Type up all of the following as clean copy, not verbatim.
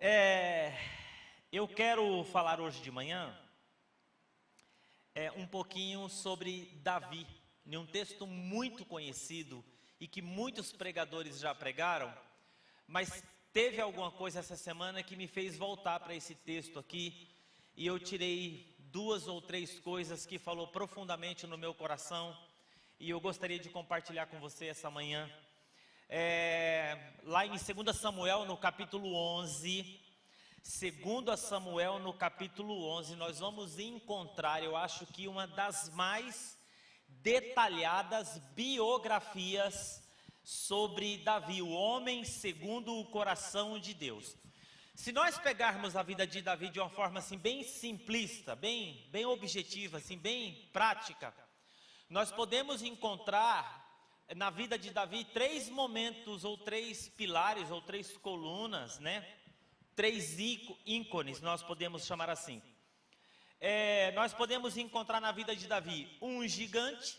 É, eu quero falar hoje de manhã um pouquinho sobre Davi, em um texto muito conhecido e que muitos pregadores já pregaram, mas teve alguma coisa essa semana que me fez voltar para esse texto aqui, e eu tirei 2 ou 3 coisas que falou profundamente no meu coração, e eu gostaria de compartilhar com você essa manhã. Lá em 2 Samuel, no capítulo 11, 2 Samuel, no capítulo 11, nós vamos encontrar, eu acho que uma das mais detalhadas biografias sobre Davi, o homem segundo o coração de Deus. Se nós pegarmos a vida de Davi de uma forma assim bem simplista, bem objetiva, assim bem prática, nós podemos encontrar na vida de Davi 3 momentos, ou 3 pilares, ou 3 colunas, né? 3 ícones, nós podemos chamar assim. Nós podemos encontrar na vida de Davi um gigante,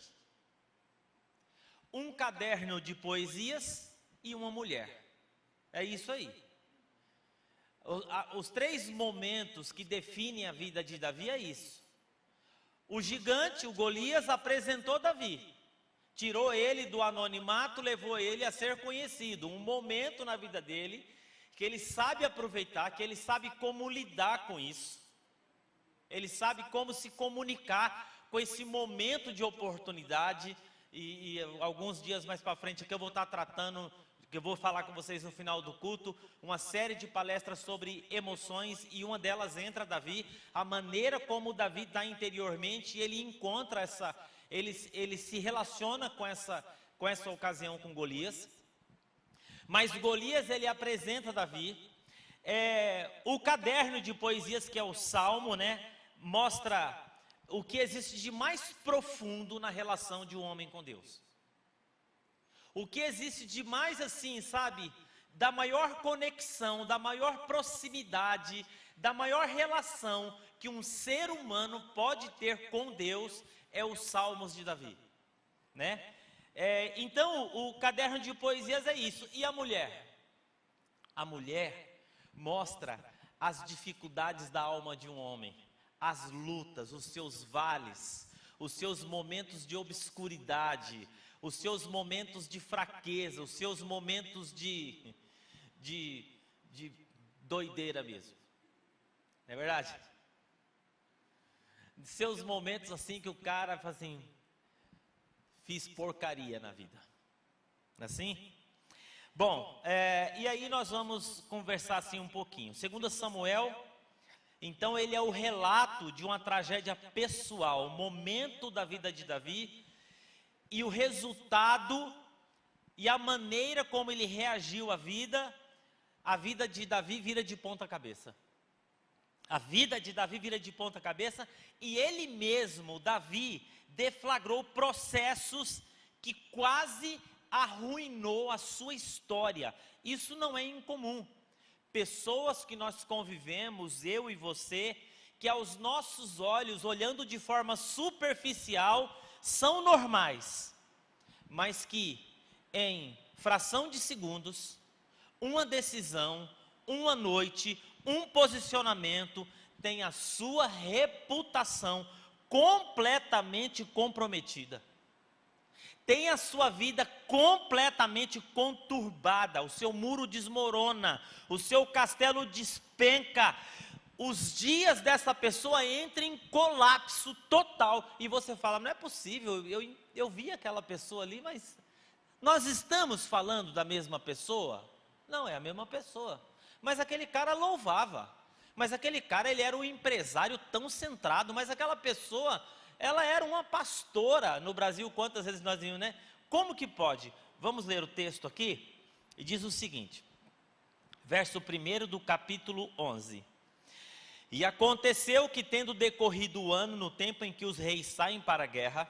um caderno de poesias e uma mulher. É isso aí. Os 3 momentos que definem a vida de Davi é isso. O gigante, o Golias, apresentou Davi. Tirou ele do anonimato, levou ele a ser conhecido. Um momento na vida dele que ele sabe aproveitar, que ele sabe como lidar com isso. Ele sabe como se comunicar com esse momento de oportunidade. E alguns dias mais para frente que eu vou estar tratando, que eu vou falar com vocês no final do culto, uma série de palestras sobre emoções, e uma delas entra Davi, a maneira como Davi está interiormente, e ele encontra ele se relaciona com essa ocasião com Golias. Mas Golias, ele apresenta Davi. O caderno de poesias, que é o Salmo, né, mostra o que existe de mais profundo na relação de um homem com Deus. O que existe de mais assim, sabe, da maior conexão, da maior proximidade, da maior relação que um ser humano pode ter com Deus, é os Salmos de Davi, né? Então, o caderno de poesias é isso. E a mulher? A mulher mostra as dificuldades da alma de um homem, as lutas, os seus vales, os seus momentos de obscuridade, os seus momentos de fraqueza, os seus momentos de doideira mesmo. Não é verdade? De seus momentos assim que o cara fala assim, fiz porcaria na vida. Não é assim? Bom, e aí nós vamos conversar assim um pouquinho. 2 Samuel, então ele é o relato de uma tragédia pessoal, o momento da vida de Davi, e o resultado e a maneira como ele reagiu à vida. A vida de Davi vira de ponta cabeça. A vida de Davi vira de ponta cabeça, e ele mesmo, Davi, deflagrou processos que quase arruinou a sua história. Isso não é incomum. Pessoas que nós convivemos, eu e você, que aos nossos olhos, olhando de forma superficial, são normais, mas que em fração de segundos, uma decisão, uma noite, um posicionamento, tem a sua reputação completamente comprometida, tem a sua vida completamente conturbada, o seu muro desmorona, o seu castelo despenca, os dias dessa pessoa entram em colapso total, e você fala, não é possível, eu vi aquela pessoa ali, mas nós estamos falando da mesma pessoa? Não é a mesma pessoa, mas aquele cara louvava, mas aquele cara, ele era um empresário tão centrado, mas aquela pessoa, ela era uma pastora. No Brasil, quantas vezes nós vimos, né? Como que pode? Vamos ler o texto aqui, e diz o seguinte, verso 1 do capítulo 11. E aconteceu que, tendo decorrido o ano, no tempo em que os reis saem para a guerra,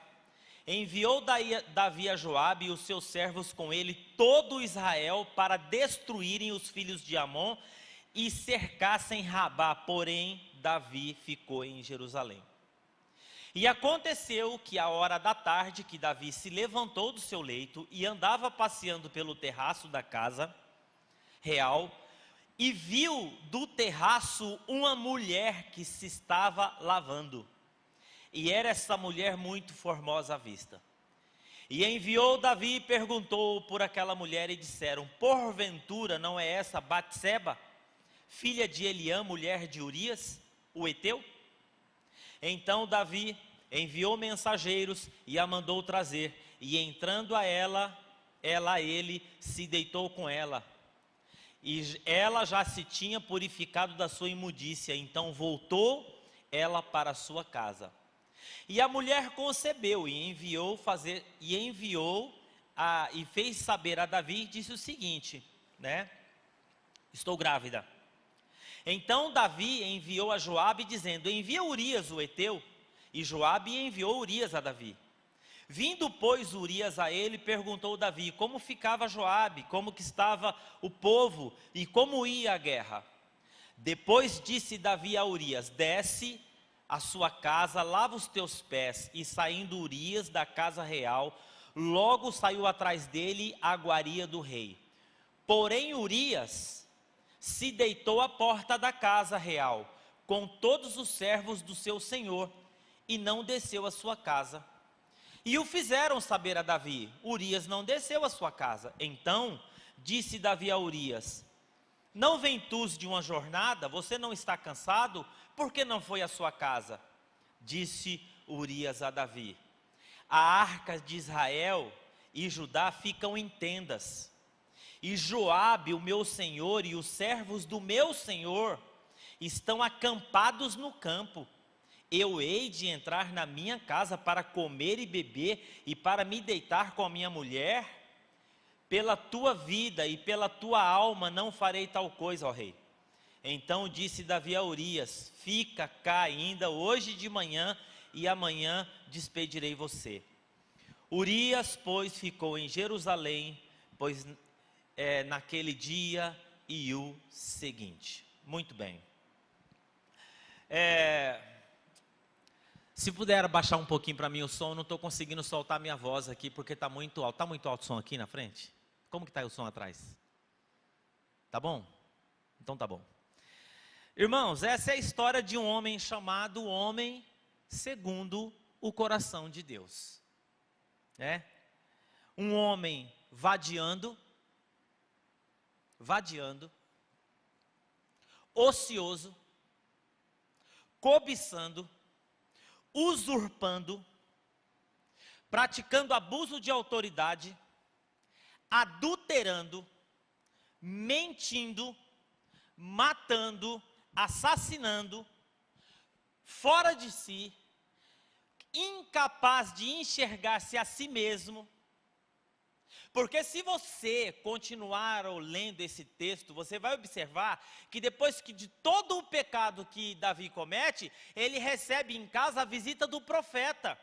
enviou Davi a Joabe e os seus servos com ele todo Israel para destruírem os filhos de Amon e cercassem Rabá, porém Davi ficou em Jerusalém. E aconteceu que à hora da tarde que Davi se levantou do seu leito e andava passeando pelo terraço da casa real, e viu do terraço uma mulher que se estava lavando. E era essa mulher muito formosa à vista. E enviou Davi e perguntou por aquela mulher, e disseram: porventura não é essa Batseba, filha de Eliã, mulher de Urias, o heteu? Então Davi enviou mensageiros e a mandou trazer, e entrando a ela a ele, se deitou com ela. E ela já se tinha purificado da sua imundícia, então voltou ela para a sua casa. E a mulher concebeu e fez saber a Davi, e disse o seguinte, né? Estou grávida. Então Davi enviou a Joabe dizendo: envia Urias o heteu. E Joabe enviou Urias a Davi. Vindo, pois, Urias a ele, perguntou Davi como ficava Joabe, como que estava o povo e como ia a guerra. Depois disse Davi a Urias: desce a sua casa, lava os teus pés. E saindo Urias da casa real, logo saiu atrás dele a guaria do rei. Porém Urias se deitou à porta da casa real, com todos os servos do seu senhor, e não desceu à sua casa. E o fizeram saber a Davi: Urias não desceu à sua casa. Então disse Davi a Urias: não vem tu de uma jornada? Você não está cansado? Por que não foi à sua casa? Disse Urias a Davi: a arca de Israel e Judá ficam em tendas, e Joabe, o meu senhor, e os servos do meu senhor estão acampados no campo. Eu hei de entrar na minha casa para comer e beber e para me deitar com a minha mulher? Pela tua vida e pela tua alma não farei tal coisa, ó rei. Então disse Davi a Urias: fica cá ainda hoje de manhã, e amanhã despedirei você. Urias, pois, ficou em Jerusalém, naquele dia e o seguinte. Muito bem. Se puder abaixar um pouquinho para mim o som, eu não estou conseguindo soltar minha voz aqui, porque está muito alto. Está muito alto o som aqui na frente? Como que está o som atrás? Tá bom? Então tá bom. Irmãos, essa é a história de um homem chamado Homem Segundo o Coração de Deus. Um homem vadiando, ocioso, cobiçando, usurpando, praticando abuso de autoridade, adulterando, mentindo, matando, assassinando, fora de si, incapaz de enxergar-se a si mesmo. Porque se você continuar lendo esse texto, você vai observar que depois de todo o pecado que Davi comete, ele recebe em casa a visita do profeta.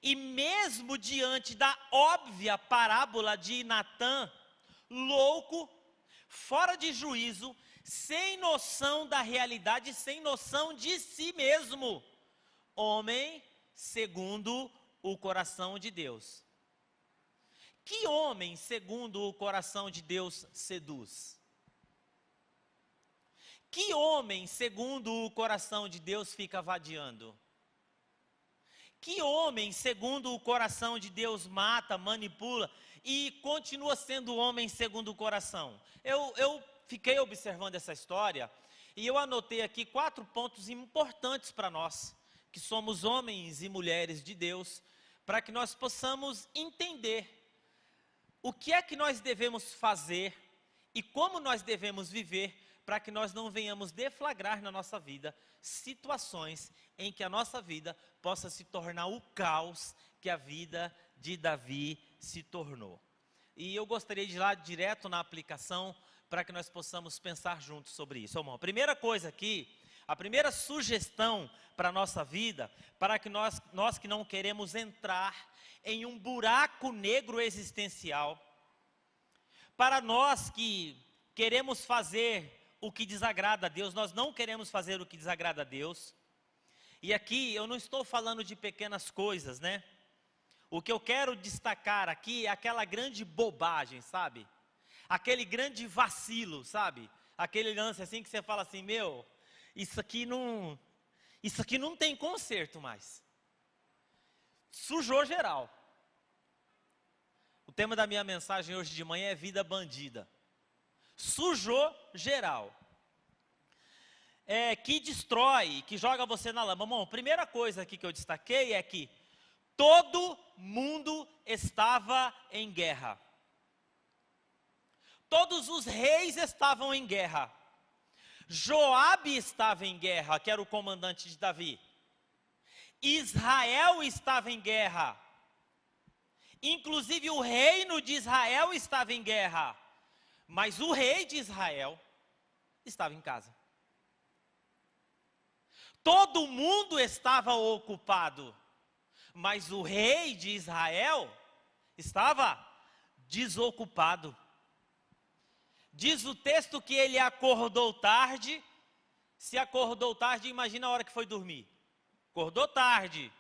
E mesmo diante da óbvia parábola de Natã, louco, fora de juízo, sem noção da realidade, sem noção de si mesmo, homem segundo o coração de Deus. Que homem, segundo o coração de Deus, seduz? Que homem, segundo o coração de Deus, fica vadiando? Que homem, segundo o coração de Deus, mata, manipula e continua sendo homem segundo o coração? Eu fiquei observando essa história e eu anotei aqui 4 pontos importantes para nós, que somos homens e mulheres de Deus, para que nós possamos entender o que é que nós devemos fazer e como nós devemos viver para que nós não venhamos deflagrar na nossa vida situações em que a nossa vida possa se tornar o caos que a vida de Davi se tornou. E eu gostaria de ir lá direto na aplicação para que nós possamos pensar juntos sobre isso. Irmão, a primeira coisa aqui, a primeira sugestão para a nossa vida, para que nós que não queremos entrar em um buraco negro existencial, para nós que queremos fazer o que desagrada a Deus, nós não queremos fazer o que desagrada a Deus. E aqui eu não estou falando de pequenas coisas, né? O que eu quero destacar aqui é aquela grande bobagem, sabe? aquele grande vacilo, sabe? Aquele lance assim que você fala assim, meu, isso aqui não tem conserto mais. Sujou geral. O tema da minha mensagem hoje de manhã é vida bandida. Sujou geral. Que destrói, que joga você na lama. Bom, a primeira coisa aqui que eu destaquei é que todo mundo estava em guerra. Todos os reis estavam em guerra. Joabe estava em guerra, que era o comandante de Davi. Israel estava em guerra. Inclusive o reino de Israel estava em guerra. Mas o rei de Israel estava em casa. Todo mundo estava ocupado. Mas o rei de Israel estava desocupado. Diz o texto que ele acordou tarde. Se acordou tarde, imagina a hora que foi dormir. Acordou tarde.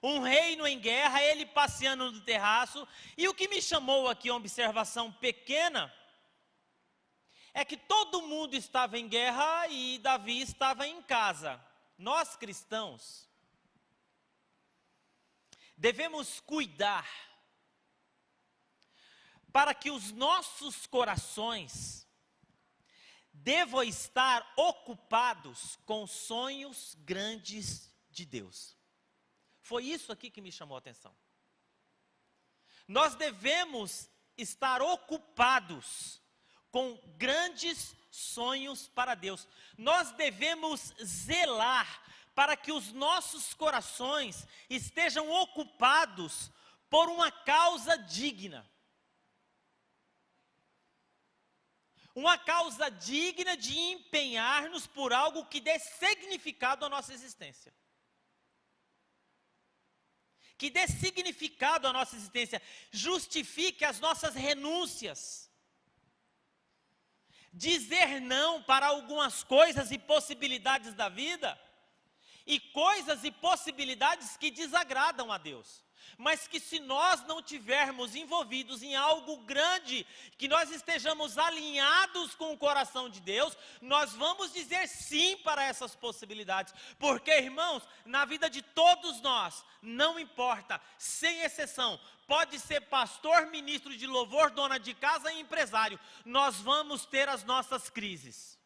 Um reino em guerra, ele passeando no terraço. E o que me chamou aqui, uma observação pequena, é que todo mundo estava em guerra e Davi estava em casa. Nós cristãos devemos cuidar para que os nossos corações devam estar ocupados com sonhos grandes de Deus. Foi isso aqui que me chamou a atenção. Nós devemos estar ocupados com grandes sonhos para Deus. Nós devemos zelar para que os nossos corações estejam ocupados por uma causa digna. Uma causa digna de empenhar-nos por algo que dê significado à nossa existência. Que dê significado à nossa existência, justifique as nossas renúncias. Dizer não para algumas coisas e possibilidades da vida, e coisas e possibilidades que desagradam a Deus. Mas que se nós não tivermos envolvidos em algo grande, que nós estejamos alinhados com o coração de Deus, nós vamos dizer sim para essas possibilidades. Porque, irmãos, na vida de todos nós, não importa, sem exceção, pode ser pastor, ministro de louvor, dona de casa e empresário, nós vamos ter as nossas crises.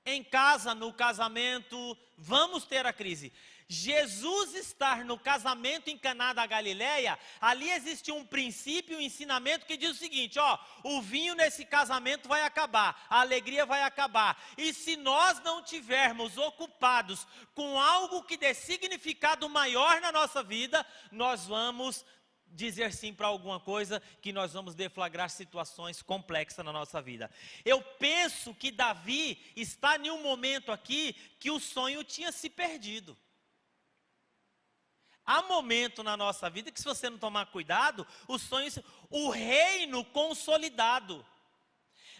Em casa, no casamento, vamos ter a crise. Jesus estar no casamento em Caná da Galileia, ali existe um princípio, um ensinamento que diz o seguinte, o vinho nesse casamento vai acabar, a alegria vai acabar. E se nós não tivermos ocupados com algo que dê significado maior na nossa vida, nós vamos dizer sim para alguma coisa, que nós vamos deflagrar situações complexas na nossa vida. Eu penso que Davi está em um momento aqui que o sonho tinha se perdido. Há momento na nossa vida que, se você não tomar cuidado, o reino consolidado.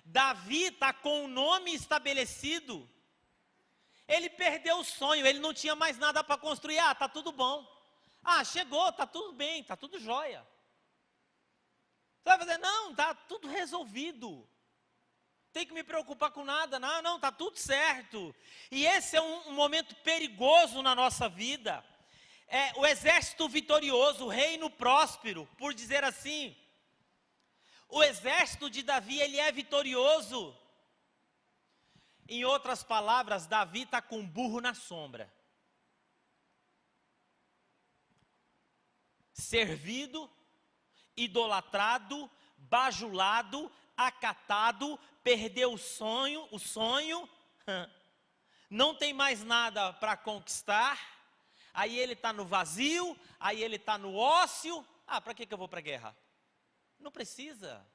Davi está com o nome estabelecido. Ele perdeu o sonho, ele não tinha mais nada para construir. Está tudo bom. Chegou, está tudo bem, está tudo jóia. Você vai fazer, não, está tudo resolvido. Tem que me preocupar com nada, não, está tudo certo. E esse é um momento perigoso na nossa vida. O exército vitorioso, o reino próspero, por dizer assim. O exército de Davi, ele é vitorioso. Em outras palavras, Davi está com um burro na sombra. Servido, idolatrado, bajulado, acatado, perdeu o sonho, não tem mais nada para conquistar. Aí ele está no vazio, aí ele está no ócio. Para que eu vou para a guerra? Não precisa.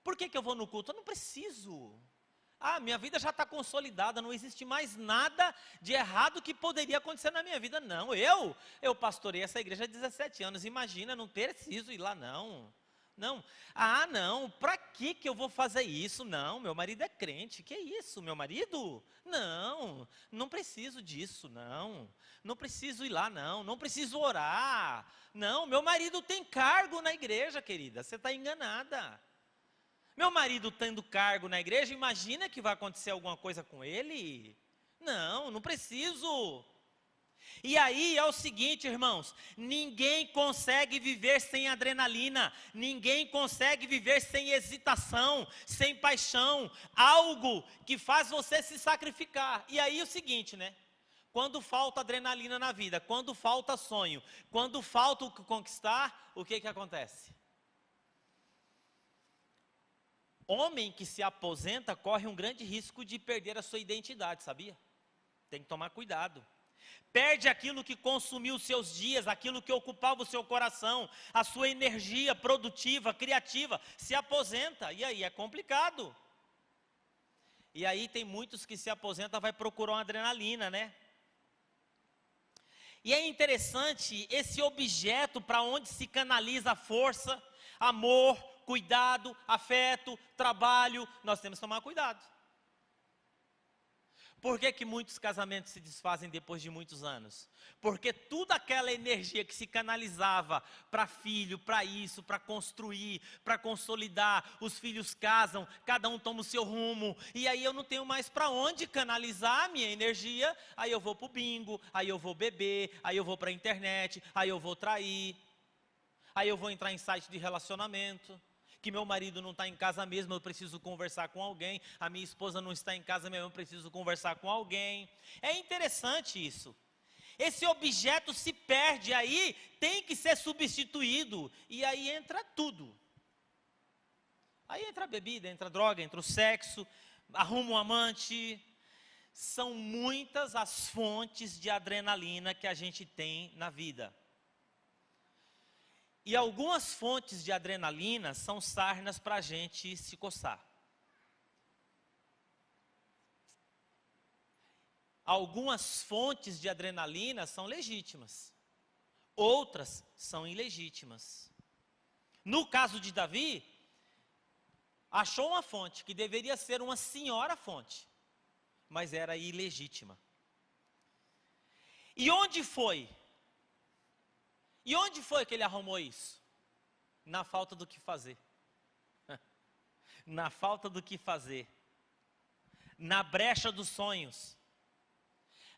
Por que eu vou no culto? Eu não preciso. Minha vida já está consolidada, não existe mais nada de errado que poderia acontecer na minha vida. Não, eu pastorei essa igreja há 17 anos, imagina, não preciso ir lá não. Não. Ah, não, para que eu vou fazer isso? Não, meu marido é crente. Que isso, meu marido? Não, não preciso disso, não. Não preciso ir lá, não. Não preciso orar. Não, meu marido tem cargo na igreja, querida. Você está enganada. Meu marido tendo cargo na igreja, imagina que vai acontecer alguma coisa com ele? Não, não preciso. E aí é o seguinte, irmãos, ninguém consegue viver sem adrenalina, ninguém consegue viver sem hesitação, sem paixão, algo que faz você se sacrificar. E aí é o seguinte, né? Quando falta adrenalina na vida, quando falta sonho, quando falta o que conquistar, o que acontece? Homem que se aposenta corre um grande risco de perder a sua identidade, sabia? Tem que tomar cuidado. Perde aquilo que consumiu os seus dias, aquilo que ocupava o seu coração, a sua energia produtiva, criativa, se aposenta, e aí é complicado. E aí tem muitos que se aposentam, vai procurar uma adrenalina, né? E é interessante esse objeto para onde se canaliza a força, amor, cuidado, afeto, trabalho, nós temos que tomar cuidado. Por que muitos casamentos se desfazem depois de muitos anos? Porque toda aquela energia que se canalizava para filho, para isso, para construir, para consolidar, os filhos casam, cada um toma o seu rumo, e aí eu não tenho mais para onde canalizar a minha energia, aí eu vou para o bingo, aí eu vou beber, aí eu vou para a internet, aí eu vou trair, aí eu vou entrar em site de relacionamento. Que meu marido não está em casa mesmo, eu preciso conversar com alguém. A minha esposa não está em casa mesmo, eu preciso conversar com alguém. É interessante isso. Esse objeto se perde aí, tem que ser substituído. E aí entra tudo. Aí entra a bebida, entra a droga, entra o sexo, arruma um amante. São muitas as fontes de adrenalina que a gente tem na vida. E algumas fontes de adrenalina são sarnas para a gente se coçar. Algumas fontes de adrenalina são legítimas. Outras são ilegítimas. No caso de Davi, achou uma fonte que deveria ser uma senhora fonte, mas era ilegítima. E onde foi? E onde foi que ele arrumou isso? Na falta do que fazer. Na falta do que fazer. Na brecha dos sonhos.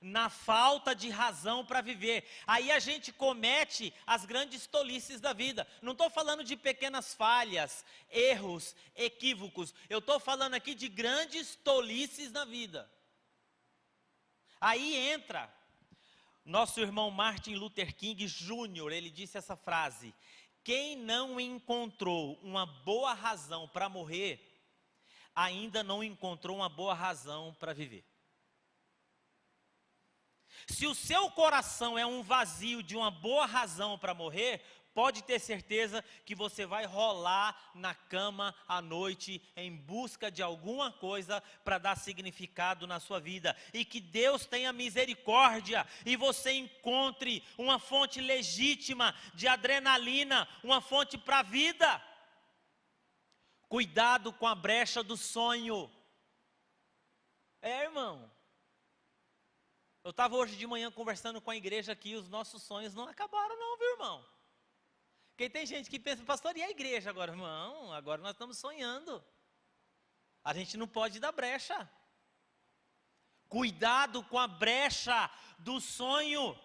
Na falta de razão para viver. Aí a gente comete as grandes tolices da vida. Não estou falando de pequenas falhas, erros, equívocos. Eu estou falando aqui de grandes tolices na vida. Aí entra nosso irmão Martin Luther King Jr., ele disse essa frase: quem não encontrou uma boa razão para morrer, ainda não encontrou uma boa razão para viver. Se o seu coração é um vazio de uma boa razão para morrer, pode ter certeza que você vai rolar na cama à noite em busca de alguma coisa para dar significado na sua vida. E que Deus tenha misericórdia e você encontre uma fonte legítima de adrenalina, uma fonte para a vida. Cuidado com a brecha do sonho. Irmão. Eu estava hoje de manhã conversando com a igreja aqui, os nossos sonhos não acabaram não, viu, irmão? Porque tem gente que pensa, pastor, e a igreja agora? Irmão, agora nós estamos sonhando. A gente não pode dar brecha. Cuidado com a brecha do sonho.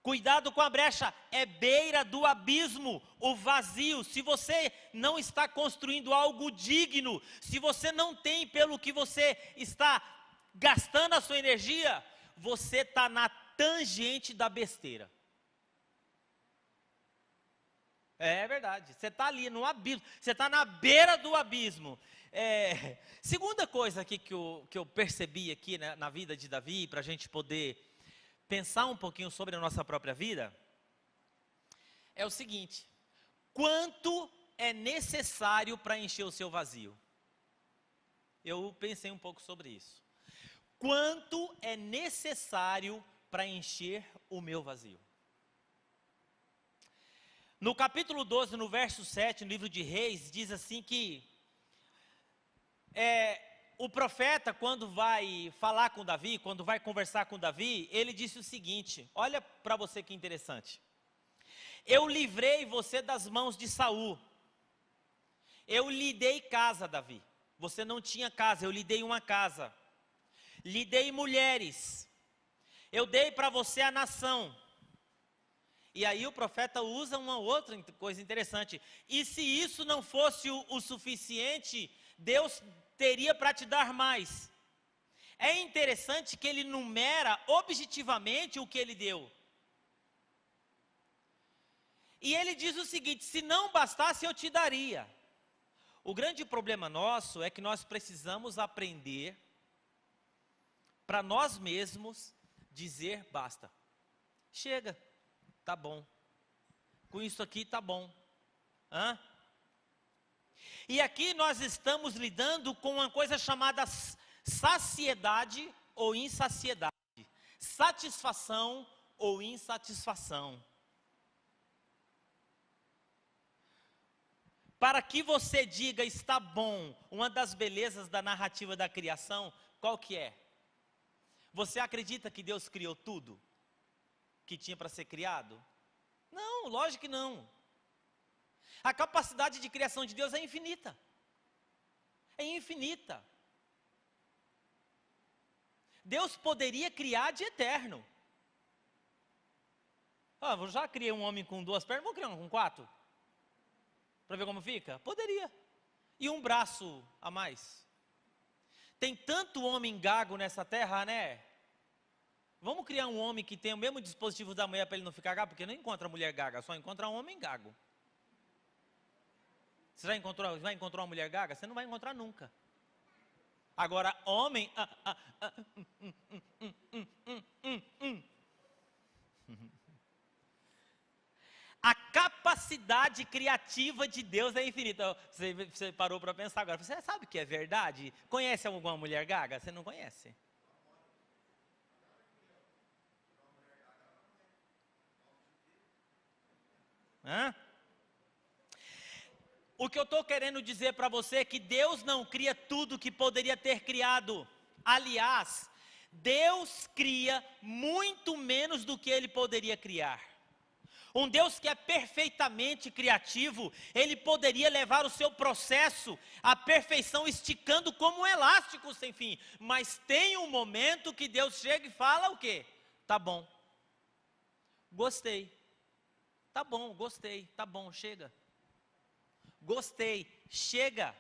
Cuidado com a brecha, é beira do abismo, o vazio. Se você não está construindo algo digno, se você não tem pelo que você está gastando a sua energia, você está na tangente da besteira. É verdade, você está ali no abismo, você está na beira do abismo. Segunda coisa aqui que eu percebi aqui, né, na vida de Davi, para a gente poder pensar um pouquinho sobre a nossa própria vida, é o seguinte: quanto é necessário para encher o seu vazio? Eu pensei um pouco sobre isso. Quanto é necessário para encher o meu vazio? No capítulo 12, no verso 7, no livro de Reis, diz assim que o profeta, quando vai falar com Davi, quando vai conversar com Davi, ele disse o seguinte, olha para você que interessante. Eu livrei você das mãos de Saul. Eu lhe dei casa, Davi. Você não tinha casa, eu lhe dei uma casa. Lhe dei mulheres. Eu dei para você a nação. E aí o profeta usa uma outra coisa interessante. E se isso não fosse o suficiente, Deus teria para te dar mais. É interessante que ele numera objetivamente o que ele deu. E ele diz o seguinte, se não bastasse eu te daria. O grande problema nosso é que nós precisamos aprender para nós mesmos dizer basta. Chega, tá bom. Com isso aqui tá bom. Hã? E aqui nós estamos lidando com uma coisa chamada saciedade ou insaciedade. Satisfação ou insatisfação. Para que você diga está bom, uma das belezas da narrativa da criação, qual que é? Você acredita que Deus criou tudo que tinha para ser criado? Não, lógico que não. A capacidade de criação de Deus é infinita. É infinita. Deus poderia criar de eterno. Eu já criei um homem com 2 pernas, vou criar um com 4? Para ver como fica? Poderia. E um braço a mais. Tem tanto homem gago nessa terra, né? Vamos criar um homem que tenha o mesmo dispositivo da mulher para ele não ficar gago, porque não encontra mulher gaga, só encontra um homem gago. Você vai encontrar uma mulher gaga? Você não vai encontrar nunca. Agora, homem... A capacidade criativa de Deus é infinita. Você parou para pensar agora. Você sabe que é verdade? Conhece alguma mulher gaga? Você não conhece. Hã? O que eu estou querendo dizer para você é que Deus não cria tudo que poderia ter criado. Aliás, Deus cria muito menos do que Ele poderia criar. Um Deus que é perfeitamente criativo, Ele poderia levar o seu processo à perfeição, esticando como um elástico sem fim. Mas tem um momento que Deus chega e fala o quê? Tá bom. Gostei. Tá bom, gostei. Tá bom, chega. Gostei, chega.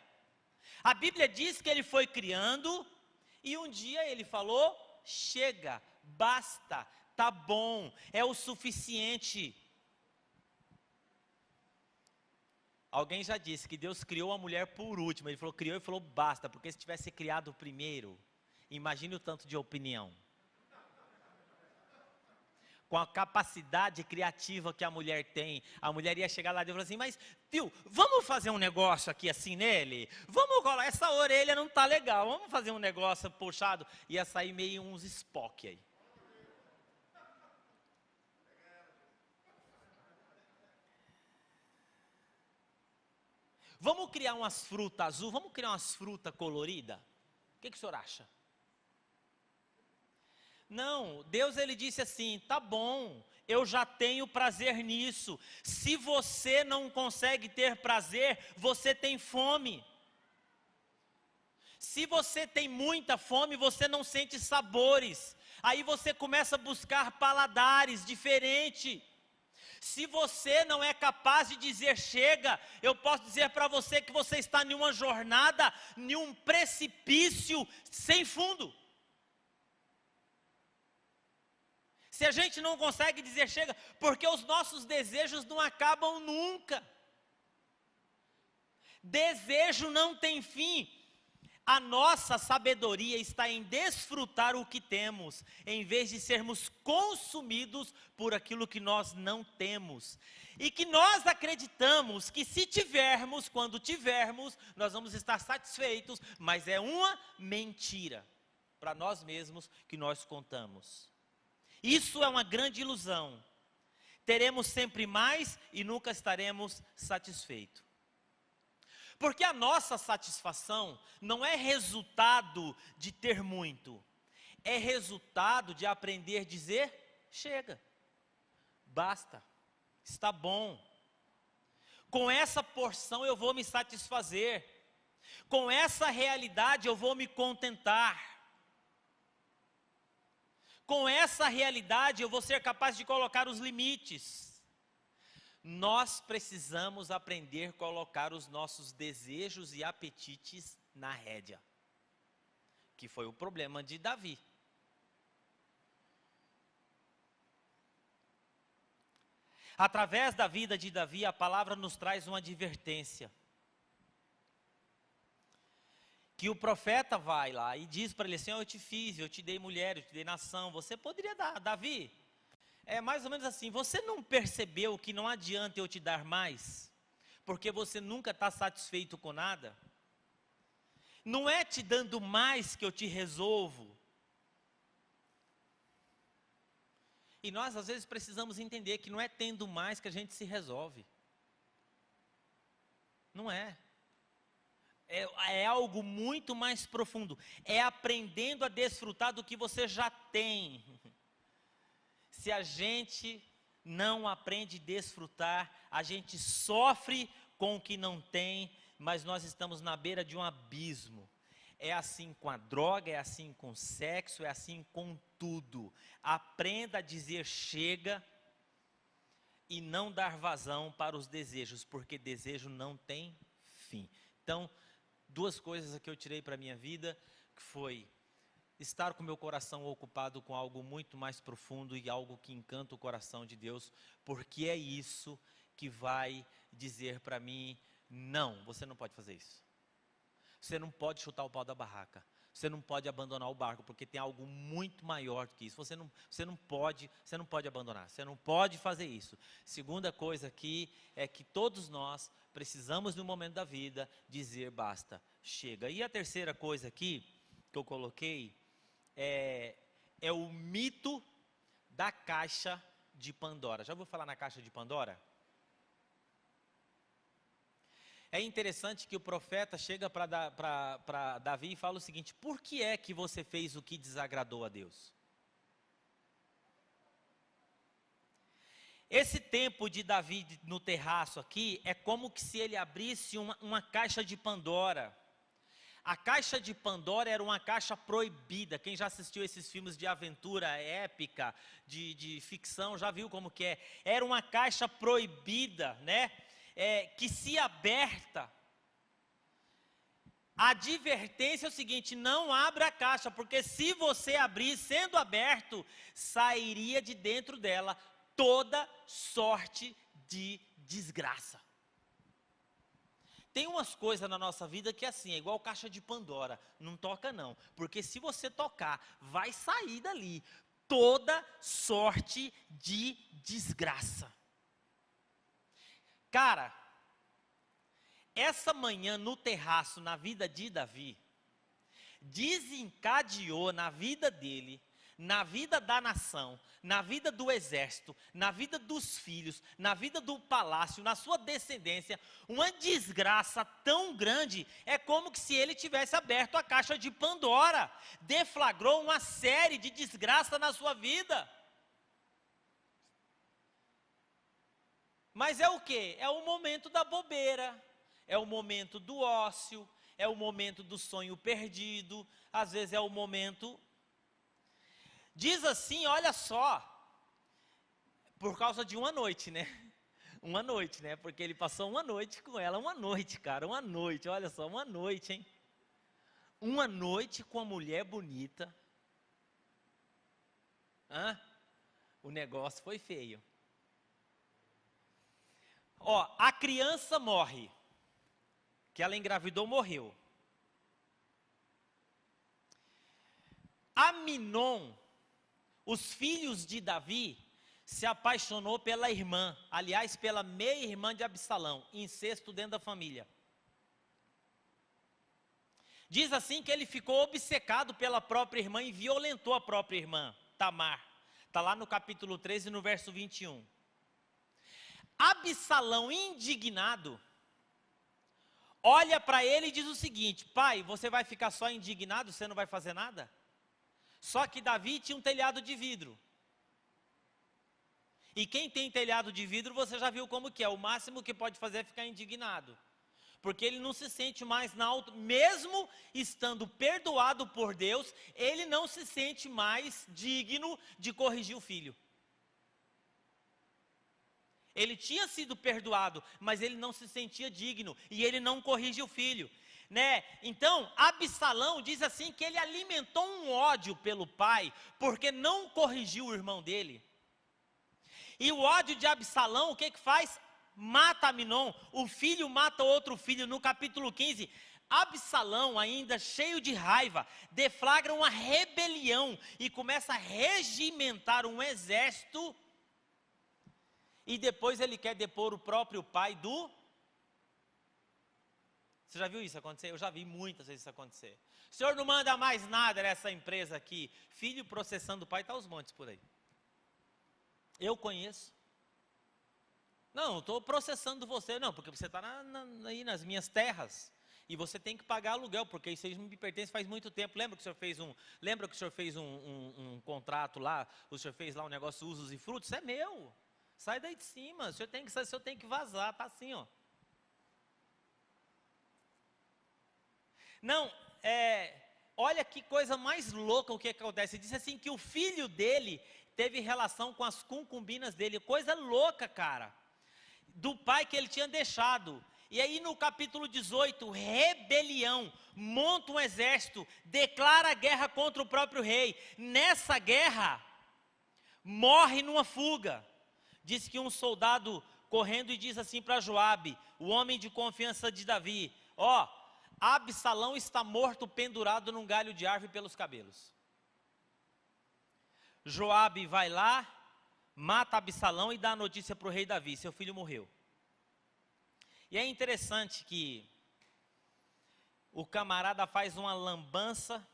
A Bíblia diz que Ele foi criando e um dia Ele falou, chega, basta, tá bom, é o suficiente. Alguém já disse que Deus criou a mulher por último. Ele falou, criou e falou, basta. Porque se tivesse criado primeiro, imagine o tanto de opinião. Com a capacidade criativa que a mulher tem, a mulher ia chegar lá e falar assim, mas, viu, vamos fazer um negócio aqui assim nele? Vamos colar, essa orelha não está legal, vamos fazer um negócio puxado. Ia sair meio uns Spock aí. Vamos criar umas frutas azul, vamos criar umas frutas coloridas? O que o senhor acha? Não, Deus ele disse assim, tá bom, eu já tenho prazer nisso. Se você não consegue ter prazer, você tem fome. Se você tem muita fome, você não sente sabores. Aí você começa a buscar paladares diferentes. Se você não é capaz de dizer chega, eu posso dizer para você que você está em uma jornada, em um precipício sem fundo. Se a gente não consegue dizer chega, porque os nossos desejos não acabam nunca. Desejo não tem fim. A nossa sabedoria está em desfrutar o que temos, em vez de sermos consumidos por aquilo que nós não temos. E que nós acreditamos que se tivermos, quando tivermos, nós vamos estar satisfeitos, mas é uma mentira para nós mesmos que nós contamos. Isso é uma grande ilusão. teremos sempre mais e nunca estaremos satisfeitos. Porque a nossa satisfação não é resultado de ter muito, é resultado de aprender a dizer: chega, basta, está bom. Com essa porção eu vou me satisfazer, com essa realidade eu vou me contentar. Com essa realidade eu vou ser capaz de colocar os limites. Nós precisamos aprender a colocar os nossos desejos e apetites na rédea, que foi o problema de Davi. Através da vida de Davi, a palavra nos traz uma advertência. Que o profeta vai lá e diz para ele assim: eu te fiz, eu te dei mulher, eu te dei nação, você poderia dar. Davi, é mais ou menos assim: você não percebeu que não adianta eu te dar mais, porque você nunca está satisfeito com nada? Não é te dando mais que eu te resolvo. E nós às vezes precisamos entender que não é tendo mais que a gente se resolve. Não é. É algo muito mais profundo. É aprendendo a desfrutar do que você já tem. Se a gente não aprende a desfrutar, a gente sofre com o que não tem, mas nós estamos na beira de um abismo. É assim com a droga, é assim com o sexo, é assim com tudo. Aprenda a dizer chega e não dar vazão para os desejos, porque desejo não tem fim. Então, duas coisas que eu tirei para a minha vida, que foi estar com meu coração ocupado com algo muito mais profundo e algo que encanta o coração de Deus, porque é isso que vai dizer para mim: não, você não pode fazer isso. Você não pode chutar o pau da barraca. Você não pode abandonar o barco, porque tem algo muito maior do que isso. Você não pode abandonar, você não pode fazer isso. Segunda coisa aqui é que todos nós precisamos, no momento da vida, dizer basta, chega. E a terceira coisa aqui, que eu coloquei, é o mito da caixa de Pandora. Já ouviu falar na caixa de Pandora? É interessante que o profeta chega para Davi e fala o seguinte: por que é que você fez o que desagradou a Deus? Esse tempo de Davi no terraço aqui, é como que se ele abrisse uma caixa de Pandora. A caixa de Pandora era uma caixa proibida. Quem já assistiu esses filmes de aventura épica, de ficção, já viu como que é. Era uma caixa proibida, né? Que se aberta, a advertência é o seguinte: não abra a caixa, porque se você abrir, sendo aberto, sairia de dentro dela toda sorte de desgraça. Tem umas coisas na nossa vida que assim, é igual caixa de Pandora, não toca não, porque se você tocar, vai sair dali toda sorte de desgraça. Cara, essa manhã no terraço, na vida de Davi, desencadeou na vida dele, na vida da nação, na vida do exército, na vida dos filhos, na vida do palácio, na sua descendência, uma desgraça tão grande, é como que se ele tivesse aberto a caixa de Pandora, deflagrou uma série de desgraças na sua vida. Mas é o quê? É o momento da bobeira, é o momento do ócio, é o momento do sonho perdido, às vezes é o momento... Diz assim, olha só, por causa de uma noite, né? Uma noite, né? Porque ele passou uma noite com ela, uma noite, cara, uma noite, olha só, uma noite, hein? Uma noite com uma mulher bonita. O negócio foi feio. Ó, a criança morre, que ela engravidou, morreu. Aminon, os filhos de Davi, se apaixonou pela irmã, aliás, pela meia-irmã de Absalão, incesto dentro da família. Diz assim que ele ficou obcecado pela própria irmã e violentou a própria irmã, Tamar. Está lá no capítulo 13, no verso 21. Absalão, indignado, olha para ele e diz o seguinte: pai, você vai ficar só indignado, você não vai fazer nada? Só que Davi tinha um telhado de vidro. E quem tem telhado de vidro, você já viu como que é. O máximo que pode fazer é ficar indignado. Porque ele não se sente mais mesmo estando perdoado por Deus, ele não se sente mais digno de corrigir o filho. Ele tinha sido perdoado, mas ele não se sentia digno, e ele não corrige o filho, né? Então, Absalão diz assim que ele alimentou um ódio pelo pai, porque não corrigiu o irmão dele. E o ódio de Absalão, o que faz? Mata Aminon, o filho mata outro filho. No capítulo 15, Absalão, ainda cheio de raiva, deflagra uma rebelião e começa a regimentar um exército. E depois ele quer depor o próprio pai do... Você já viu isso acontecer? Eu já vi muitas vezes isso acontecer. O senhor não manda mais nada nessa empresa aqui. Filho processando o pai, está aos montes por aí. Eu conheço. Não, estou processando você. Não, porque você está aí nas minhas terras. E você tem que pagar aluguel, porque isso aí me pertence faz muito tempo. Lembra que o senhor fez um contrato lá? O senhor fez lá um negócio usos e frutos? Isso é meu. Sai daí de cima. O senhor tem que vazar. Está assim, ó. Não, olha que coisa mais louca o que acontece. Diz assim que o filho dele teve relação com as concubinas dele. Coisa louca, cara. Do pai que ele tinha deixado. E aí no capítulo 18, rebelião, monta um exército, declara guerra contra o próprio rei. Nessa guerra, morre numa fuga. Diz que um soldado correndo e diz assim para Joabe, o homem de confiança de Davi: ó, Absalão está morto pendurado num galho de árvore pelos cabelos. Joabe vai lá, mata Absalão e dá a notícia para o rei Davi: seu filho morreu. E é interessante que o camarada faz uma lambança,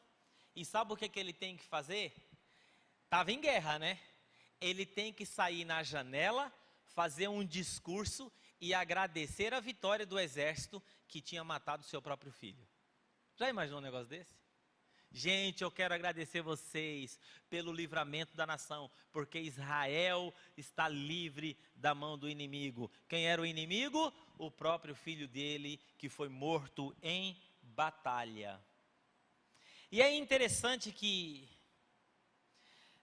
e sabe o que ele tem que fazer? Estava em guerra, né? Ele tem que sair na janela, fazer um discurso e agradecer a vitória do exército que tinha matado seu próprio filho. Já imaginou um negócio desse? Gente, eu quero agradecer vocês pelo livramento da nação, porque Israel está livre da mão do inimigo. Quem era o inimigo? O próprio filho dele, que foi morto em batalha. E é interessante que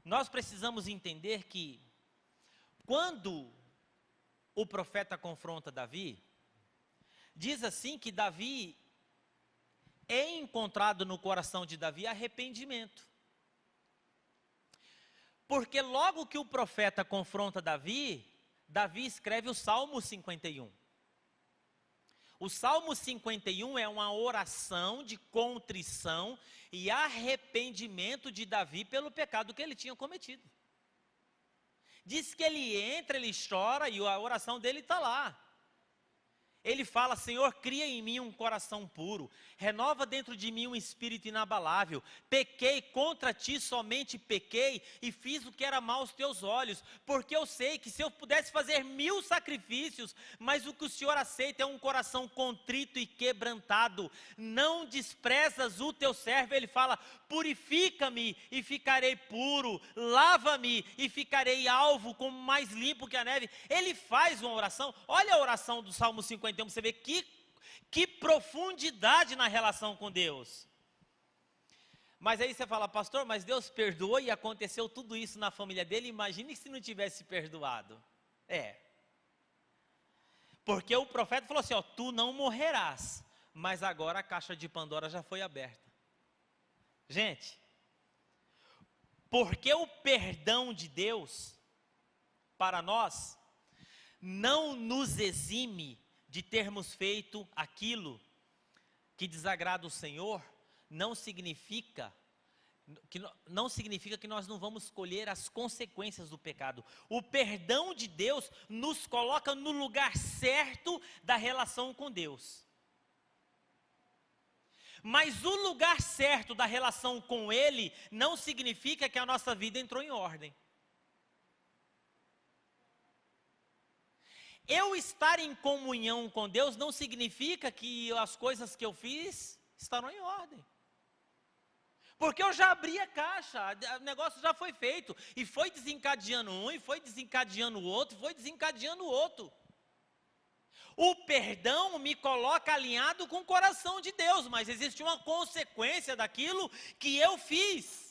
nós precisamos entender que quando o profeta confronta Davi, diz assim que Davi é encontrado no coração de Davi arrependimento. Porque logo que o profeta confronta Davi, Davi escreve o Salmo 51. O Salmo 51 é uma oração de contrição e arrependimento de Davi pelo pecado que ele tinha cometido. Diz que ele entra, ele chora e a oração dele está lá. Ele fala: Senhor, cria em mim um coração puro, renova dentro de mim um espírito inabalável. Pequei contra ti, somente pequei, e fiz o que era mal aos teus olhos, porque eu sei que se eu pudesse fazer 1000 sacrifícios, mas o que o Senhor aceita é um coração contrito e quebrantado. Não desprezas o teu servo. Ele fala: purifica-me e ficarei puro, lava-me e ficarei alvo, como mais limpo que a neve. Ele faz uma oração. Olha a oração do Salmo 51, você vê que profundidade na relação com Deus. Mas aí você fala: pastor, mas Deus perdoou e aconteceu tudo isso na família dele. Imagine se não tivesse perdoado. Porque o profeta falou assim: ó, tu não morrerás, mas agora a caixa de Pandora já foi aberta. Gente, porque o perdão de Deus para nós não nos exime de termos feito aquilo que desagrada o Senhor, não significa que nós não vamos colher as consequências do pecado. O perdão de Deus nos coloca no lugar certo da relação com Deus. Mas o lugar certo da relação com Ele não significa que a nossa vida entrou em ordem. Eu estar em comunhão com Deus não significa que as coisas que eu fiz estarão em ordem. Porque eu já abri a caixa, o negócio já foi feito, e foi desencadeando um, e foi desencadeando o outro, e foi desencadeando o outro. O perdão me coloca alinhado com o coração de Deus, mas existe uma consequência daquilo que eu fiz.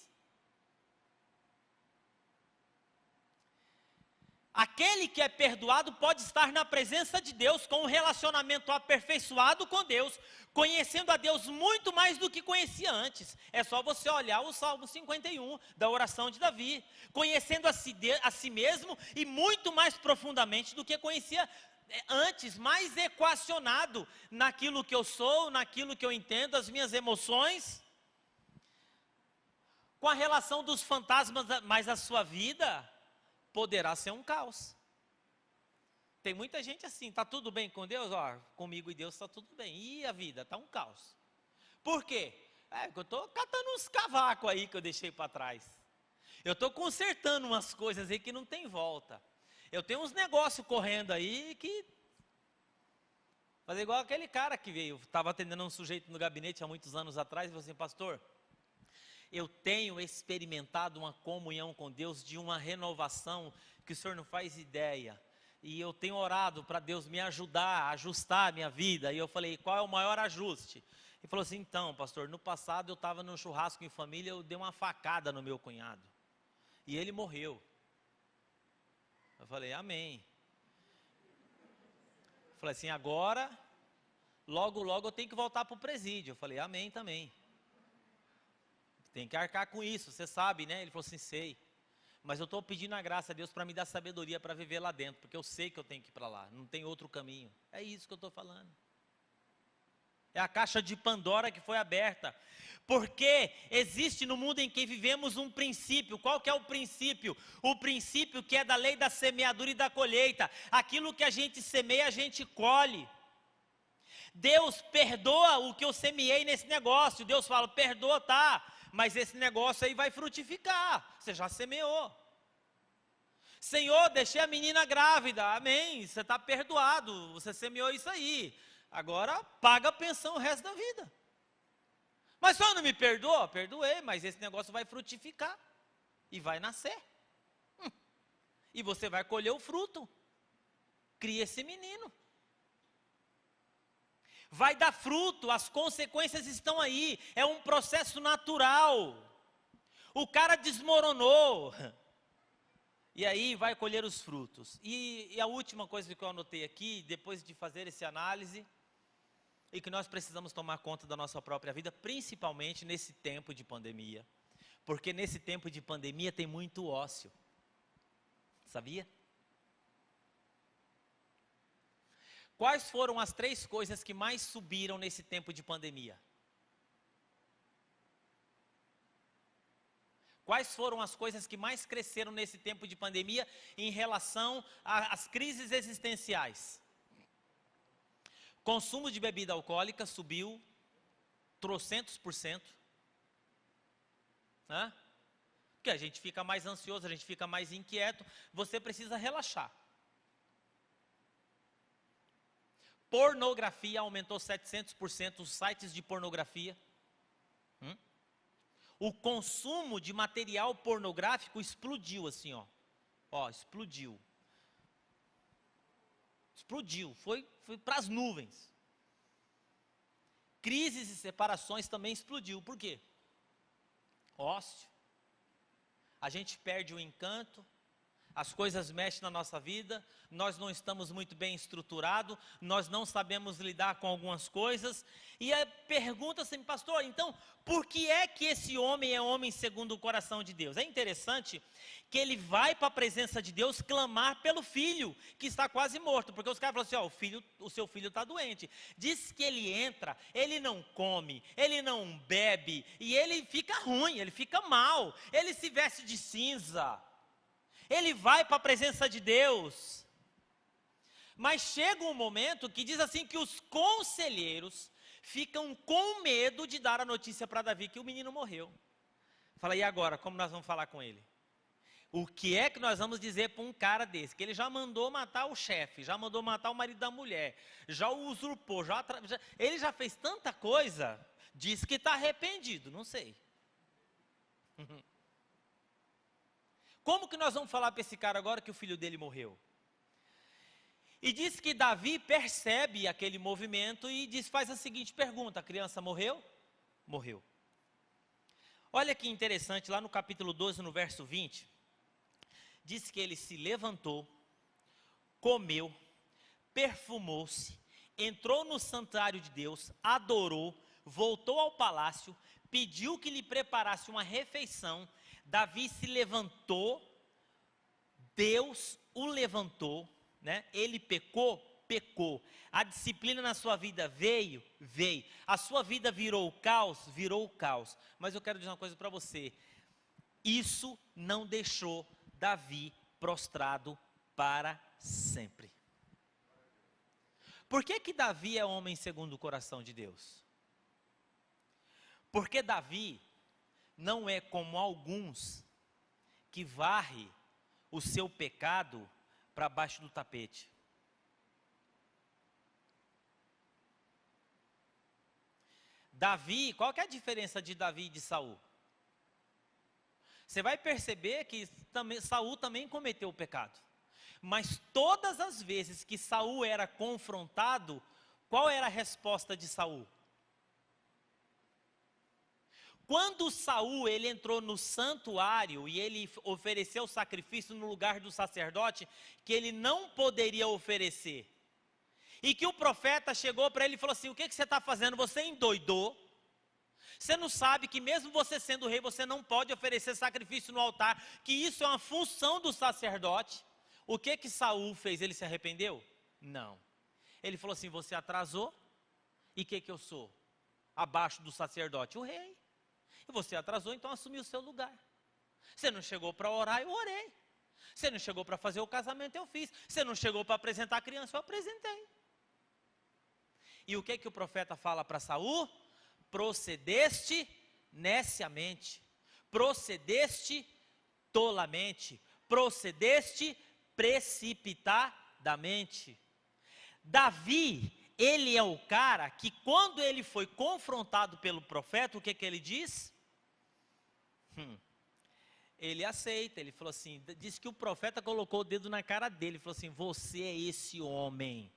Aquele que é perdoado pode estar na presença de Deus, com um relacionamento aperfeiçoado com Deus, conhecendo a Deus muito mais do que conhecia antes. É só você olhar o Salmo 51, da oração de Davi, conhecendo a si mesmo e muito mais profundamente do que conhecia antes, mais equacionado naquilo que eu sou, naquilo que eu entendo, as minhas emoções, com a relação dos fantasmas, mas a sua vida poderá ser um caos. Tem muita gente assim, está tudo bem com Deus? Ó, comigo e Deus está tudo bem. E a vida está um caos. Por quê? Eu estou catando uns cavacos aí que eu deixei para trás. Eu estou consertando umas coisas aí que não tem volta. Eu tenho uns negócios correndo aí que... Fazer igual aquele cara que veio, estava atendendo um sujeito no gabinete há muitos anos atrás, e falou assim: pastor, eu tenho experimentado uma comunhão com Deus, de uma renovação que o senhor não faz ideia. E eu tenho orado para Deus me ajudar a ajustar a minha vida. E eu falei: qual é o maior ajuste? Ele falou assim: então, pastor, no passado eu estava num churrasco em família, eu dei uma facada no meu cunhado. E ele morreu. Eu falei: amém. Eu falei assim: agora, logo, logo eu tenho que voltar para o presídio. Eu falei: amém também. Tem que arcar com isso, você sabe, né? Ele falou assim: sei. Mas eu estou pedindo a graça a Deus para me dar sabedoria para viver lá dentro, porque eu sei que eu tenho que ir para lá, não tem outro caminho. É isso que eu estou falando. É a caixa de Pandora que foi aberta. Porque existe no mundo em que vivemos um princípio. Qual que é o princípio? O princípio que é da lei da semeadura e da colheita. Aquilo que a gente semeia, a gente colhe. Deus perdoa o que eu semeei nesse negócio. Deus fala: perdoa, tá, mas esse negócio aí vai frutificar. Você já semeou. Senhor, deixei a menina grávida. Amém, você está perdoado. Você semeou isso aí. Agora paga a pensão o resto da vida. Mas só não me perdoa? Perdoei, mas esse negócio vai frutificar. E vai nascer. E você vai colher o fruto. Cria esse menino. Vai dar fruto, as consequências estão aí. É um processo natural. O cara desmoronou. E aí vai colher os frutos. E a última coisa que eu anotei aqui, depois de fazer essa análise, e que nós precisamos tomar conta da nossa própria vida, principalmente nesse tempo de pandemia. Porque nesse tempo de pandemia tem muito ócio. Sabia? Quais foram as 3 coisas que mais subiram nesse tempo de pandemia? Quais foram as coisas que mais cresceram nesse tempo de pandemia em relação às crises existenciais? Consumo de bebida alcoólica subiu trocentos por cento. Porque a gente fica mais ansioso, a gente fica mais inquieto, você precisa relaxar. Pornografia aumentou 700%, os sites de pornografia. O consumo de material pornográfico explodiu assim, explodiu. Explodiu, foi para as nuvens. Crises e separações também explodiu. Por quê? Ócio. A gente perde o encanto. As coisas mexem na nossa vida, nós não estamos muito bem estruturados, nós não sabemos lidar com algumas coisas. E a pergunta assim: pastor, então, por que é que esse homem é homem segundo o coração de Deus? É interessante que ele vai para a presença de Deus clamar pelo filho, que está quase morto. Porque os caras falam assim: o seu filho está doente. Diz que ele entra, ele não come, ele não bebe, e ele fica ruim, ele fica mal, ele se veste de cinza. Ele vai para a presença de Deus. Mas chega um momento que diz assim que os conselheiros ficam com medo de dar a notícia para Davi que o menino morreu. Fala: e agora, como nós vamos falar com ele? O que é que nós vamos dizer para um cara desse? Que ele já mandou matar o chefe, já mandou matar o marido da mulher, já o usurpou, ele já fez tanta coisa, diz que está arrependido, não sei. Como que nós vamos falar para esse cara agora que o filho dele morreu? E diz que Davi percebe aquele movimento e faz a seguinte pergunta: a criança morreu? Morreu. Olha que interessante, lá no capítulo 12, no verso 20, diz que ele se levantou, comeu, perfumou-se, entrou no santuário de Deus, adorou, voltou ao palácio, pediu que lhe preparasse uma refeição. Davi se levantou, Deus o levantou, né? Ele pecou, pecou. A disciplina na sua vida veio. A sua vida virou o caos. Mas eu quero dizer uma coisa para você: isso não deixou Davi prostrado para sempre. Por que Davi é homem segundo o coração de Deus? Porque Davi não é como alguns que varre o seu pecado para baixo do tapete. Davi, qual que é a diferença de Davi e de Saul? Você vai perceber que Saul também cometeu o pecado. Mas todas as vezes que Saul era confrontado, qual era a resposta de Saul? Quando Saul ele entrou no santuário e ele ofereceu sacrifício no lugar do sacerdote, que ele não poderia oferecer, e que o profeta chegou para ele e falou assim: o que você está fazendo? Você endoidou? Você não sabe que mesmo você sendo rei, você não pode oferecer sacrifício no altar, que isso é uma função do sacerdote? O que Saul fez? Ele se arrependeu? Não. Ele falou assim: você atrasou, e o que eu sou? Abaixo do sacerdote, o rei. E você atrasou, então assumi o seu lugar. Você não chegou para orar, eu orei. Você não chegou para fazer o casamento, eu fiz. Você não chegou para apresentar a criança, eu apresentei. E o que o profeta fala para Saul? Procedeste neciamente, procedeste tolamente, procedeste precipitadamente. Davi, ele é o cara que quando ele foi confrontado pelo profeta, o que ele diz? Ele aceita, ele falou assim, diz que o profeta colocou o dedo na cara dele, falou assim: você é esse homem.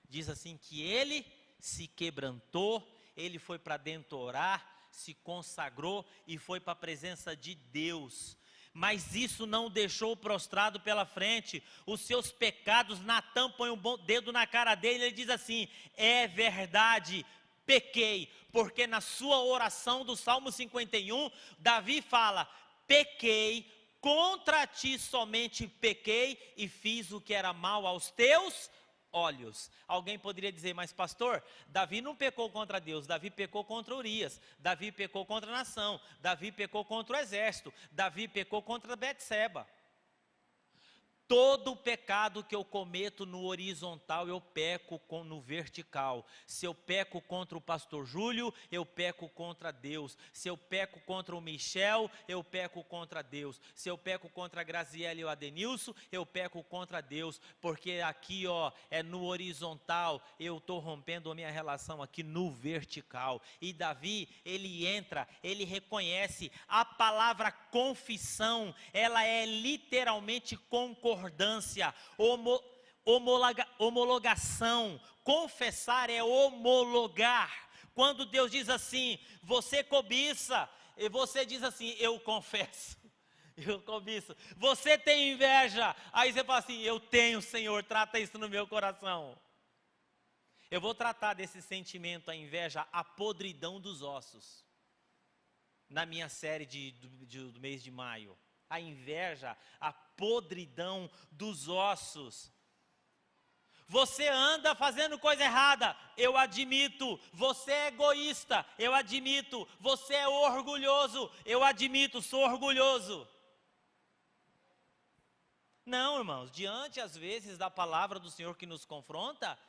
Diz assim que ele se quebrantou, ele foi para dentro orar, se consagrou e foi para a presença de Deus. Mas isso não deixou prostrado pela frente, os seus pecados. Natan põe o dedo na cara dele, ele diz assim: é verdade, pequei, porque na sua oração do Salmo 51, Davi fala: pequei, contra ti somente pequei e fiz o que era mal aos teus olhos. Alguém poderia dizer: mas pastor, Davi não pecou contra Deus, Davi pecou contra Urias, Davi pecou contra a nação, Davi pecou contra o exército, Davi pecou contra Betseba. Todo o pecado que eu cometo no horizontal, eu peco no vertical. Se eu peco contra o pastor Júlio, eu peco contra Deus. Se eu peco contra o Michel, eu peco contra Deus. Se eu peco contra a Graziele e o Adenilson, eu peco contra Deus. Porque aqui é no horizontal, eu estou rompendo a minha relação aqui no vertical. E Davi, ele entra, ele reconhece. A palavra confissão, ela é literalmente concordância, homologação. Confessar é homologar. Quando Deus diz assim: você cobiça, e você diz assim: eu confesso, eu cobiço. Você tem inveja, aí você fala assim: eu tenho, Senhor, trata isso no meu coração. Eu vou tratar desse sentimento, a inveja, a podridão dos ossos, na minha série do mês de maio. A inveja, a podridão dos ossos. Você anda fazendo coisa errada, eu admito. Você é egoísta, eu admito. Você é orgulhoso, eu admito, sou orgulhoso. Não, irmãos, diante às vezes da palavra do Senhor que nos confronta,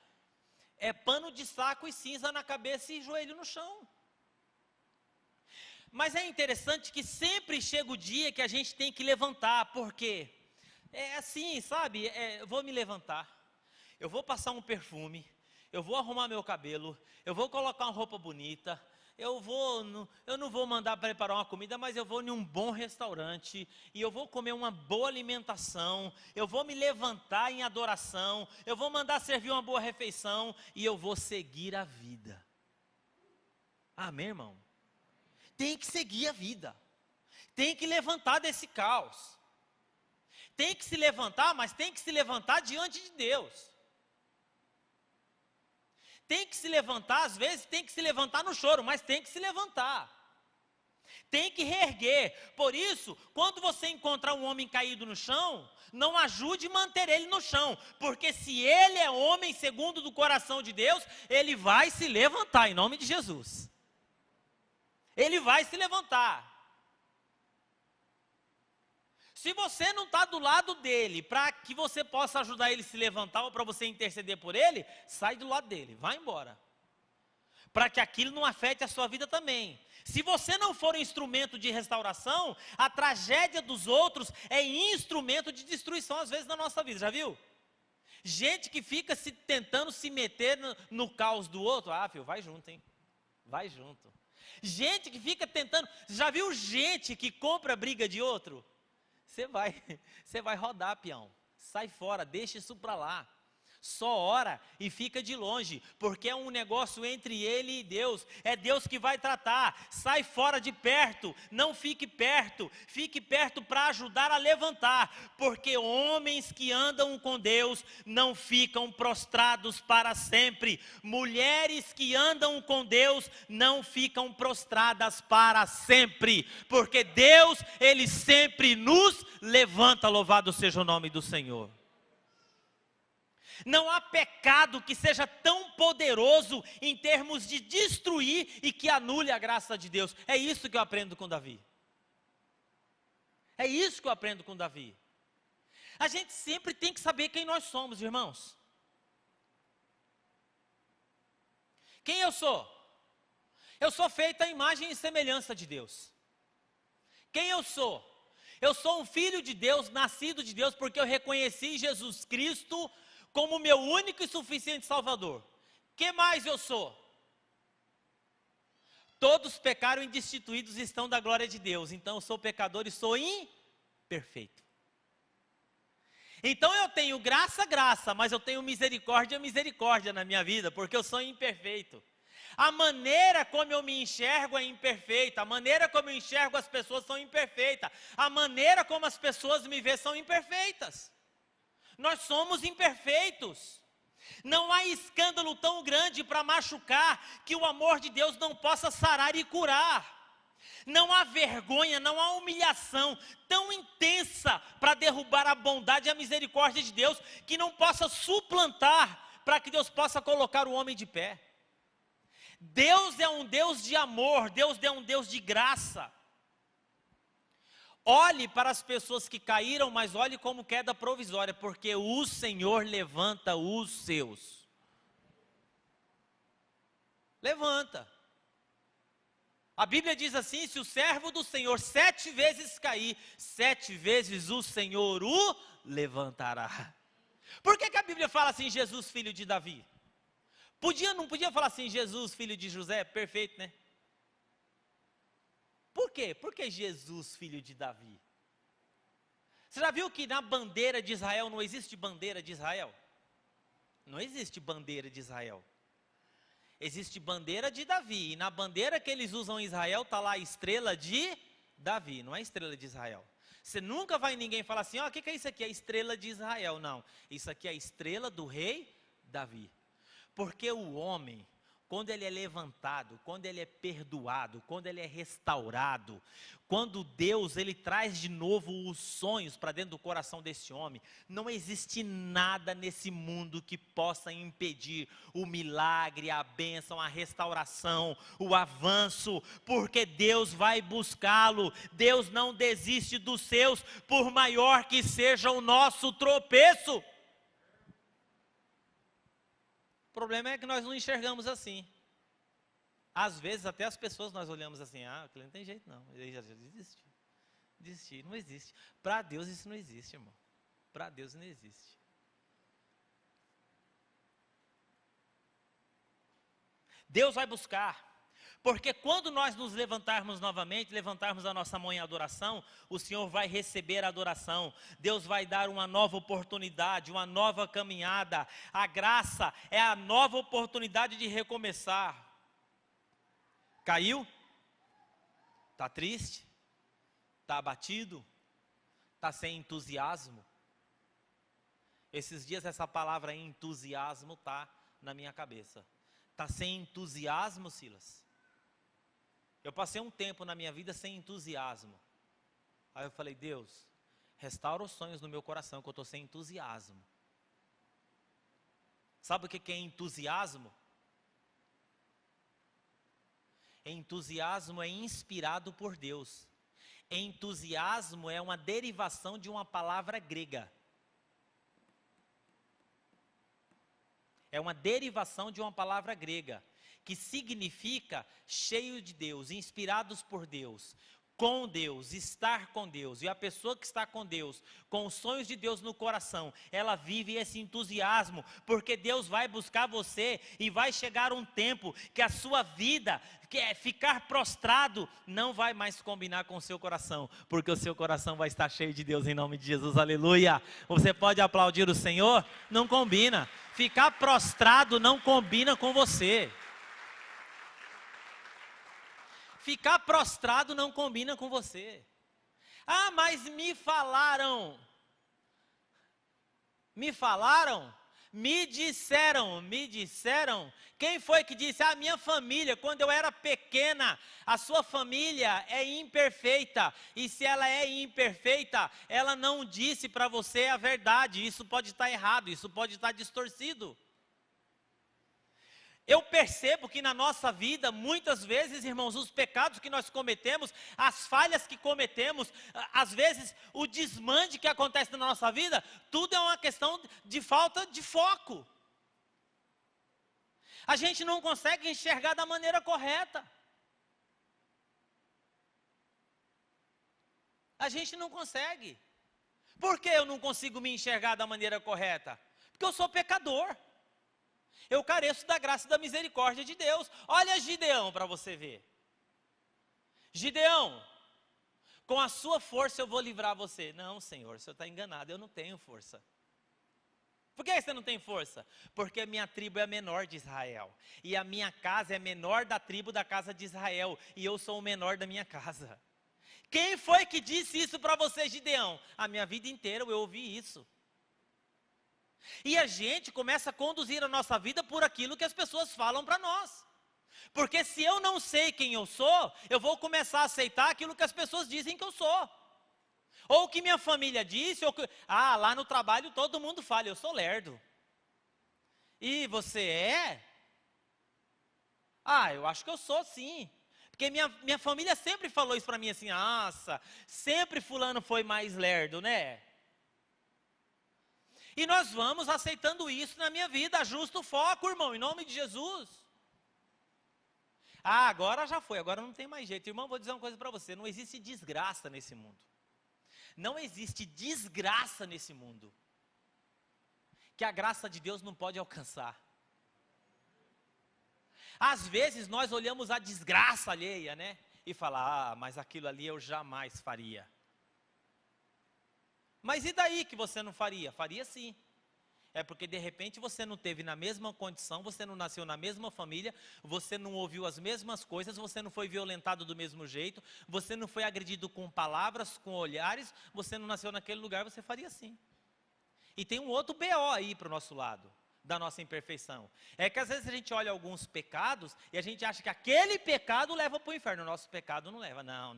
é pano de saco e cinza na cabeça e joelho no chão. Mas é interessante que sempre chega o dia que a gente tem que levantar, porque é assim, sabe? Eu vou me levantar, eu vou passar um perfume, eu vou arrumar meu cabelo, eu vou colocar uma roupa bonita, eu não vou mandar preparar uma comida, mas eu vou em um bom restaurante, e eu vou comer uma boa alimentação, eu vou me levantar em adoração, eu vou mandar servir uma boa refeição, e eu vou seguir a vida. Amém, irmão? Tem que seguir a vida, tem que levantar desse caos, tem que se levantar, mas tem que se levantar diante de Deus. Tem que se levantar, às vezes tem que se levantar no choro, mas tem que se levantar. Tem que reerguer. Por isso, quando você encontrar um homem caído no chão, não ajude a manter ele no chão, porque se ele é homem segundo do coração de Deus, ele vai se levantar em nome de Jesus. Ele vai se levantar. Se você não está do lado dele, para que você possa ajudar ele a se levantar, ou para você interceder por ele, sai do lado dele, vai embora. Para que aquilo não afete a sua vida também. Se você não for um instrumento de restauração, a tragédia dos outros é instrumento de destruição, às vezes, na nossa vida, já viu? Gente que fica tentando se meter no caos do outro, filho, vai junto, hein? Vai junto. Gente que fica tentando, já viu gente que compra a briga de outro? Você vai rodar, peão. Sai fora, deixa isso para lá. Só ora e fica de longe, porque é um negócio entre ele e Deus. É Deus que vai tratar. Sai fora de perto, não fique perto para ajudar a levantar, porque homens que andam com Deus não ficam prostrados para sempre. Mulheres que andam com Deus não ficam prostradas para sempre, porque Deus, Ele sempre nos levanta. Louvado seja o nome do Senhor. Não há pecado que seja tão poderoso em termos de destruir e que anule a graça de Deus. É isso que eu aprendo com Davi. É isso que eu aprendo com Davi. A gente sempre tem que saber quem nós somos, irmãos. Quem eu sou? Eu sou feito à imagem e semelhança de Deus. Quem eu sou? Eu sou um filho de Deus, nascido de Deus, porque eu reconheci Jesus Cristo como meu único e suficiente Salvador. Que mais eu sou? Todos pecaram e destituídos estão da glória de Deus. Então eu sou pecador e sou imperfeito. Então eu tenho graça, mas eu tenho misericórdia na minha vida, porque eu sou imperfeito. A maneira como eu me enxergo é imperfeita, a maneira como eu enxergo as pessoas são imperfeitas, a maneira como as pessoas me veem são imperfeitas. Nós somos imperfeitos. Não há escândalo tão grande para machucar que o amor de Deus não possa sarar e curar. Não há vergonha, não há humilhação tão intensa para derrubar a bondade e a misericórdia de Deus que não possa suplantar para que Deus possa colocar o homem de pé. Deus é um Deus de amor, Deus é um Deus de graça. Olhe para as pessoas que caíram, mas olhe como queda provisória, porque o Senhor levanta os seus. Levanta. A Bíblia diz assim: se o servo do Senhor 7 vezes cair, 7 vezes o Senhor o levantará. Por que a Bíblia fala assim, Jesus, filho de Davi? Não podia falar assim, Jesus, filho de José? Perfeito, né? Por quê? Por que Jesus, filho de Davi? Você já viu que na bandeira de Israel não existe bandeira de Israel? Não existe bandeira de Israel. Existe bandeira de Davi. E na bandeira que eles usam em Israel está lá a estrela de Davi, não é a estrela de Israel. Você nunca vai ninguém falar assim, o que é isso aqui? É a estrela de Israel. Não, isso aqui é a estrela do rei Davi. Porque o homem, quando ele é levantado, quando ele é perdoado, quando ele é restaurado, quando Deus ele traz de novo os sonhos para dentro do coração desse homem, não existe nada nesse mundo que possa impedir o milagre, a bênção, a restauração, o avanço, porque Deus vai buscá-lo. Deus não desiste dos seus, por maior que seja o nosso tropeço. O problema é que nós não enxergamos assim. Às vezes até as pessoas nós olhamos assim, aquele não tem jeito não, ele já desistiu. Desistir, não existe. Para Deus isso não existe, irmão. Para Deus não existe. Deus vai buscar. Porque quando nós nos levantarmos novamente, levantarmos a nossa mão em adoração, o Senhor vai receber a adoração. Deus vai dar uma nova oportunidade, uma nova caminhada. A graça é a nova oportunidade de recomeçar. Caiu? Está triste? Está abatido? Está sem entusiasmo? Esses dias essa palavra entusiasmo está na minha cabeça. Está sem entusiasmo, Silas? Eu passei um tempo na minha vida sem entusiasmo. Aí eu falei, Deus, restaura os sonhos no meu coração, que eu estou sem entusiasmo. Sabe o que é entusiasmo? Entusiasmo é inspirado por Deus. Entusiasmo é uma derivação de uma palavra grega. É uma derivação de uma palavra grega, que significa cheio de Deus, inspirados por Deus, com Deus, estar com Deus. E a pessoa que está com Deus, com os sonhos de Deus no coração, ela vive esse entusiasmo, porque Deus vai buscar você e vai chegar um tempo que a sua vida, que é ficar prostrado, não vai mais combinar com o seu coração, porque o seu coração vai estar cheio de Deus em nome de Jesus, aleluia. Você pode aplaudir o Senhor? Não combina. Ficar prostrado não combina com você. Ficar prostrado não combina com você. Mas me falaram, me disseram. Quem foi que disse? A minha família, quando eu era pequena. A sua família é imperfeita, e se ela é imperfeita, ela não disse para você a verdade. Isso pode estar errado, isso pode estar distorcido. Eu percebo que na nossa vida, muitas vezes, irmãos, os pecados que nós cometemos, as falhas que cometemos, às vezes o desmande que acontece na nossa vida, tudo é uma questão de falta de foco. A gente não consegue enxergar da maneira correta. A gente não consegue. Por que eu não consigo me enxergar da maneira correta? Porque eu sou pecador. Eu careço da graça e da misericórdia de Deus. Olha Gideão para você ver. Gideão, com a sua força eu vou livrar você. Não, Senhor, o Senhor está enganado, eu não tenho força. Por que você não tem força? Porque a minha tribo é a menor de Israel. E a minha casa é menor da tribo da casa de Israel. E eu sou o menor da minha casa. Quem foi que disse isso para você, Gideão? A minha vida inteira eu ouvi isso. E a gente começa a conduzir a nossa vida por aquilo que as pessoas falam para nós. Porque se eu não sei quem eu sou, eu vou começar a aceitar aquilo que as pessoas dizem que eu sou. Ou o que minha família disse, ou que, lá no trabalho todo mundo fala, eu sou lerdo. E você é? Eu acho que eu sou sim. Porque minha família sempre falou isso para mim assim, nossa, sempre fulano foi mais lerdo, né? E nós vamos aceitando isso na minha vida, ajusta o foco, irmão, em nome de Jesus. Agora já foi, agora não tem mais jeito. Irmão, vou dizer uma coisa para você, não existe desgraça nesse mundo. Não existe desgraça nesse mundo que a graça de Deus não pode alcançar. Às vezes nós olhamos a desgraça alheia, né? E fala, mas aquilo ali eu jamais faria. Mas e daí que você não faria? Faria sim. É porque de repente você não teve na mesma condição, você não nasceu na mesma família, você não ouviu as mesmas coisas, você não foi violentado do mesmo jeito, você não foi agredido com palavras, com olhares, você não nasceu naquele lugar, você faria sim. E tem um outro BO aí para o nosso lado, da nossa imperfeição. É que às vezes a gente olha alguns pecados e a gente acha que aquele pecado leva para o inferno, o nosso pecado não leva. Não.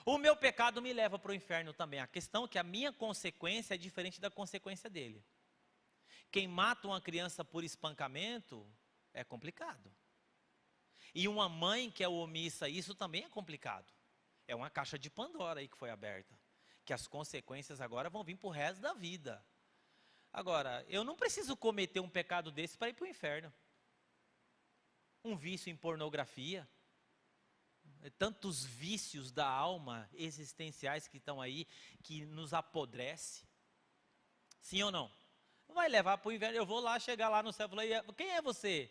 O meu pecado me leva para o inferno também. A questão é que a minha consequência é diferente da consequência dele. Quem mata uma criança por espancamento é complicado. E uma mãe que é omissa, isso também é complicado. É uma caixa de Pandora aí que foi aberta. Que as consequências agora vão vir para o resto da vida. Agora, eu não preciso cometer um pecado desse para ir para o inferno. um vício em pornografia, tantos vícios da alma existenciais que estão aí, que nos apodrece. Sim ou não? Vai levar para o inferno. Eu vou lá, chegar lá no céu e falar, quem é você?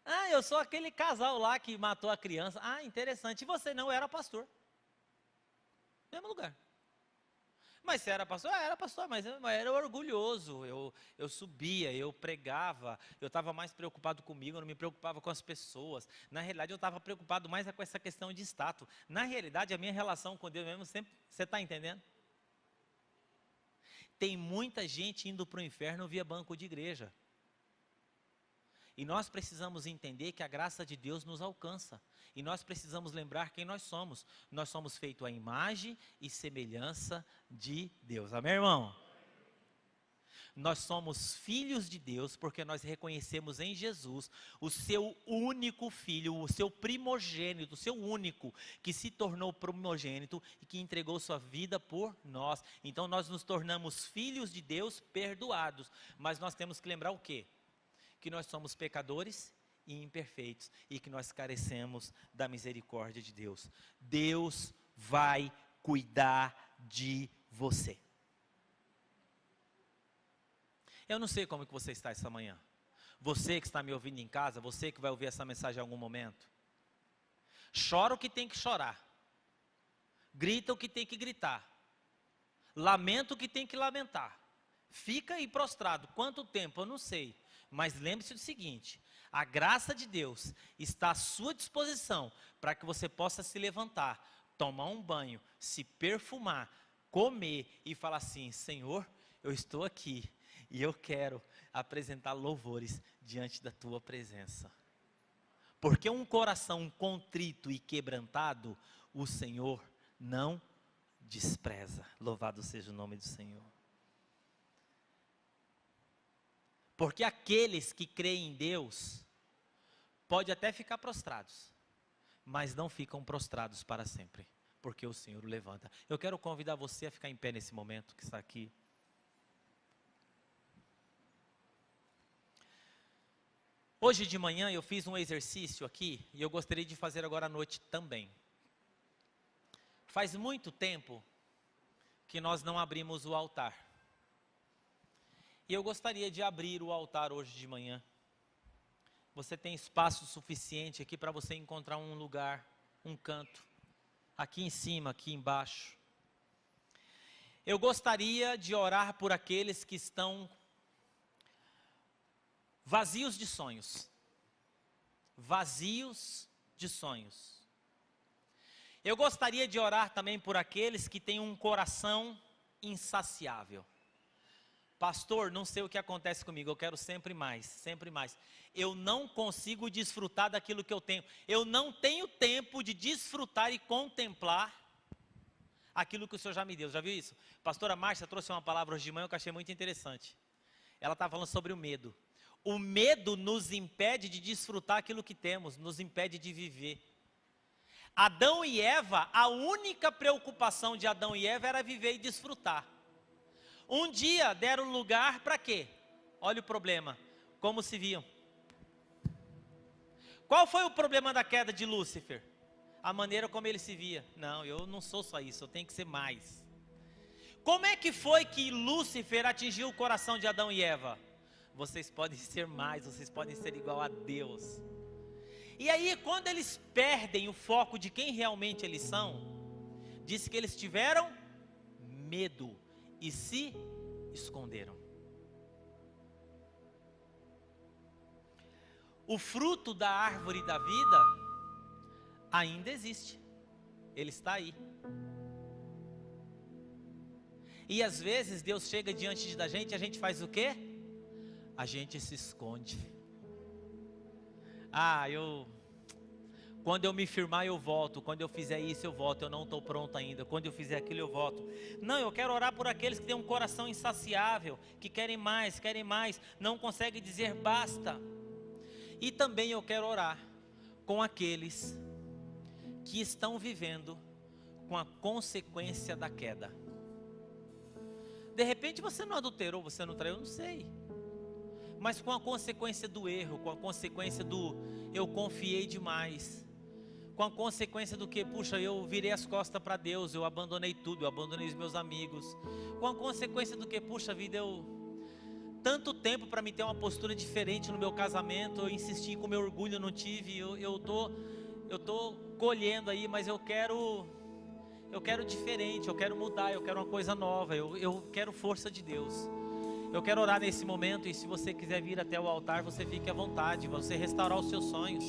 Ah, eu sou aquele casal lá que matou a criança. Ah, interessante. E você não, eu era pastor. Mesmo lugar. Mas você era pastor? Ah, era pastor, mas eu era orgulhoso. Eu subia, eu pregava, eu estava mais preocupado comigo, eu não me preocupava com as pessoas. Na realidade, eu estava preocupado mais com essa questão de status. Na realidade, a minha relação com Deus mesmo sempre, você está entendendo? Tem muita gente indo para o inferno via banco de igreja. E nós precisamos entender que a graça de Deus nos alcança. E nós precisamos lembrar quem nós somos. Nós somos feitos à imagem e semelhança de Deus. Amém, irmão? Nós somos filhos de Deus porque nós reconhecemos em Jesus o seu único filho, o seu primogênito, o seu único, que se tornou primogênito e que entregou sua vida por nós. Então nós nos tornamos filhos de Deus perdoados. Mas nós temos que lembrar o quê? Que nós somos pecadores e imperfeitos e que nós carecemos da misericórdia de Deus. Deus vai cuidar de você. Eu não sei como que você está essa manhã. Você que está me ouvindo em casa, você que vai ouvir essa mensagem em algum momento. Chora o que tem que chorar. Grita o que tem que gritar. Lamenta o que tem que lamentar. Fica aí prostrado. Quanto tempo? Eu não sei. Mas lembre-se do seguinte, a graça de Deus está à sua disposição para que você possa se levantar, tomar um banho, se perfumar, comer e falar assim, Senhor, eu estou aqui e eu quero apresentar louvores diante da tua presença. Porque um coração contrito e quebrantado, o Senhor não despreza. Louvado seja o nome do Senhor. Porque aqueles que creem em Deus, pode até ficar prostrados, mas não ficam prostrados para sempre, porque o Senhor o levanta. Eu quero convidar você a ficar em pé nesse momento que está aqui. Hoje de manhã eu fiz um exercício aqui, e eu gostaria de fazer agora à noite também. Faz muito tempo que nós não abrimos o altar. E eu gostaria de abrir o altar hoje de manhã. Você tem espaço suficiente aqui para você encontrar um lugar, um canto. Aqui em cima, aqui embaixo. Eu gostaria de orar por aqueles que estão vazios de sonhos. Vazios de sonhos. Eu gostaria de orar também por aqueles que têm um coração insaciável. Pastor, não sei o que acontece comigo, eu quero sempre mais, sempre mais. Eu não consigo desfrutar daquilo que eu tenho. Eu não tenho tempo de desfrutar e contemplar aquilo que o Senhor já me deu. Já viu isso? Pastora Márcia trouxe uma palavra hoje de manhã que eu achei muito interessante. Ela está falando sobre o medo. O medo nos impede de desfrutar aquilo que temos, nos impede de viver. Adão e Eva, a única preocupação de Adão e Eva era viver e desfrutar. Um dia deram lugar para quê? Olha o problema, como se viam. Qual foi o problema da queda de Lúcifer? A maneira como ele se via. Não, eu não sou só isso, eu tenho que ser mais. Como é que foi que Lúcifer atingiu o coração de Adão e Eva? Vocês podem ser mais, vocês podem ser igual a Deus. E aí, quando eles perdem o foco de quem realmente eles são, diz que eles tiveram medo e se esconderam. O fruto da árvore da vida ainda existe. Ele está aí. E às vezes Deus chega diante da gente e a gente faz o quê? A gente se esconde. Quando eu me firmar eu volto, quando eu fizer isso eu volto, eu não estou pronto ainda, quando eu fizer aquilo eu volto. Não, eu quero orar por aqueles que têm um coração insaciável, que querem mais, não conseguem dizer basta. E também eu quero orar com aqueles que estão vivendo com a consequência da queda. De repente você não adulterou, você não traiu, eu não sei. mas com a consequência do erro, com a consequência do eu confiei demais, com a consequência do que, puxa, eu virei as costas para Deus, eu abandonei tudo, eu abandonei os meus amigos, com a consequência do que, puxa vida, eu tanto tempo para me ter uma postura diferente no meu casamento, eu insisti com meu orgulho, eu não tive, eu tô colhendo aí, mas eu quero diferente, eu quero mudar, eu quero uma coisa nova, eu quero força de Deus. Eu quero orar nesse momento, e se você quiser vir até o altar, você fique à vontade, você restaurar os seus sonhos.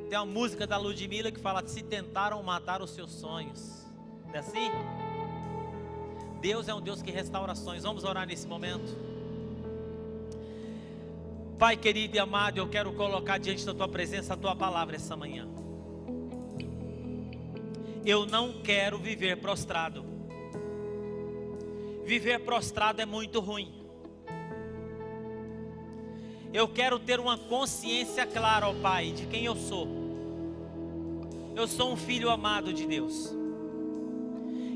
Tem uma música da Ludmilla que fala: se tentaram matar os seus sonhos. Não é assim? Deus é um Deus que restaura sonhos. Vamos orar nesse momento. Pai querido e amado, eu quero colocar diante da Tua presença a Tua palavra essa manhã. Eu não quero viver prostrado. Viver prostrado é muito ruim. Eu quero ter uma consciência clara, ó Pai, de quem eu sou. Eu sou um filho amado de Deus.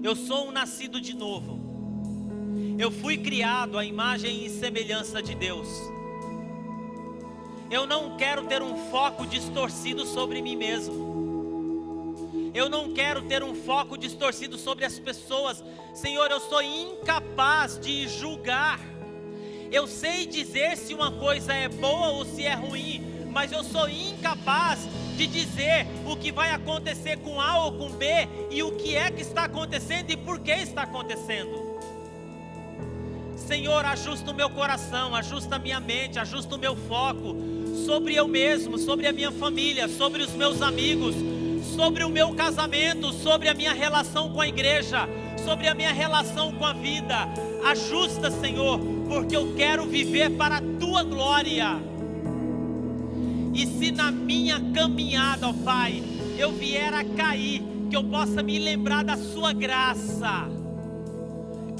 Eu sou um nascido de novo. Eu fui criado à imagem e semelhança de Deus. Eu não quero ter um foco distorcido sobre mim mesmo. Eu não quero ter um foco distorcido sobre as pessoas. Senhor, eu sou incapaz de julgar. Eu sei dizer se uma coisa é boa ou se é ruim, mas eu sou incapaz de dizer o que vai acontecer com A ou com B, e o que é que está acontecendo e por que está acontecendo. Senhor, ajusta o meu coração, ajusta a minha mente, ajusta o meu foco sobre eu mesmo, sobre a minha família, sobre os meus amigos, sobre o meu casamento, sobre a minha relação com a igreja, sobre a minha relação com a vida. Ajusta, Senhor, porque eu quero viver para a Tua glória. E se na minha caminhada, ó Pai, eu vier a cair, que eu possa me lembrar da Sua graça,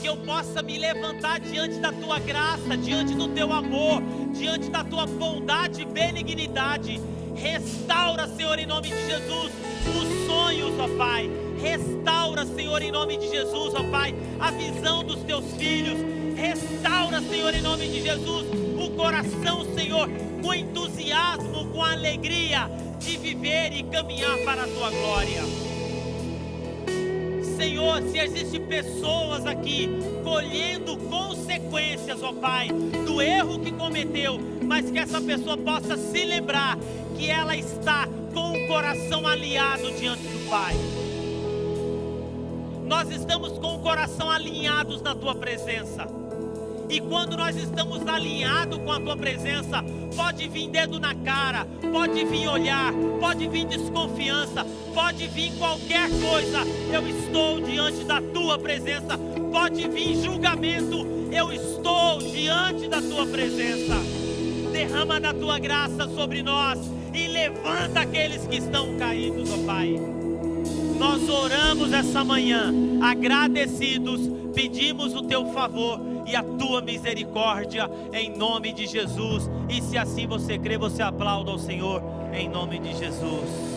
que eu possa me levantar diante da Tua graça, diante do Teu amor, diante da Tua bondade e benignidade. Restaura, Senhor, em nome de Jesus, os sonhos, ó Pai. Restaura, Senhor, em nome de Jesus, ó Pai, a visão dos Teus filhos. Restaura, Senhor, em nome de Jesus, o coração, Senhor, com entusiasmo, com alegria de viver e caminhar para a Tua glória. Senhor, se existem pessoas aqui colhendo consequências, ó Pai, do erro que cometeu, mas que essa pessoa possa se lembrar que ela está com o coração alinhado diante do Pai. Nós estamos com o coração alinhados na Tua presença. E quando nós estamos alinhados com a Tua presença, pode vir dedo na cara, pode vir olhar, pode vir desconfiança, pode vir qualquer coisa. Eu estou diante da Tua presença. Pode vir julgamento. Eu estou diante da Tua presença. Derrama da Tua graça sobre nós e levanta aqueles que estão caídos, ó Pai. Nós oramos essa manhã, agradecidos, pedimos o Teu favor e a Tua misericórdia, em nome de Jesus. E se assim você crê, você aplauda ao Senhor, em nome de Jesus.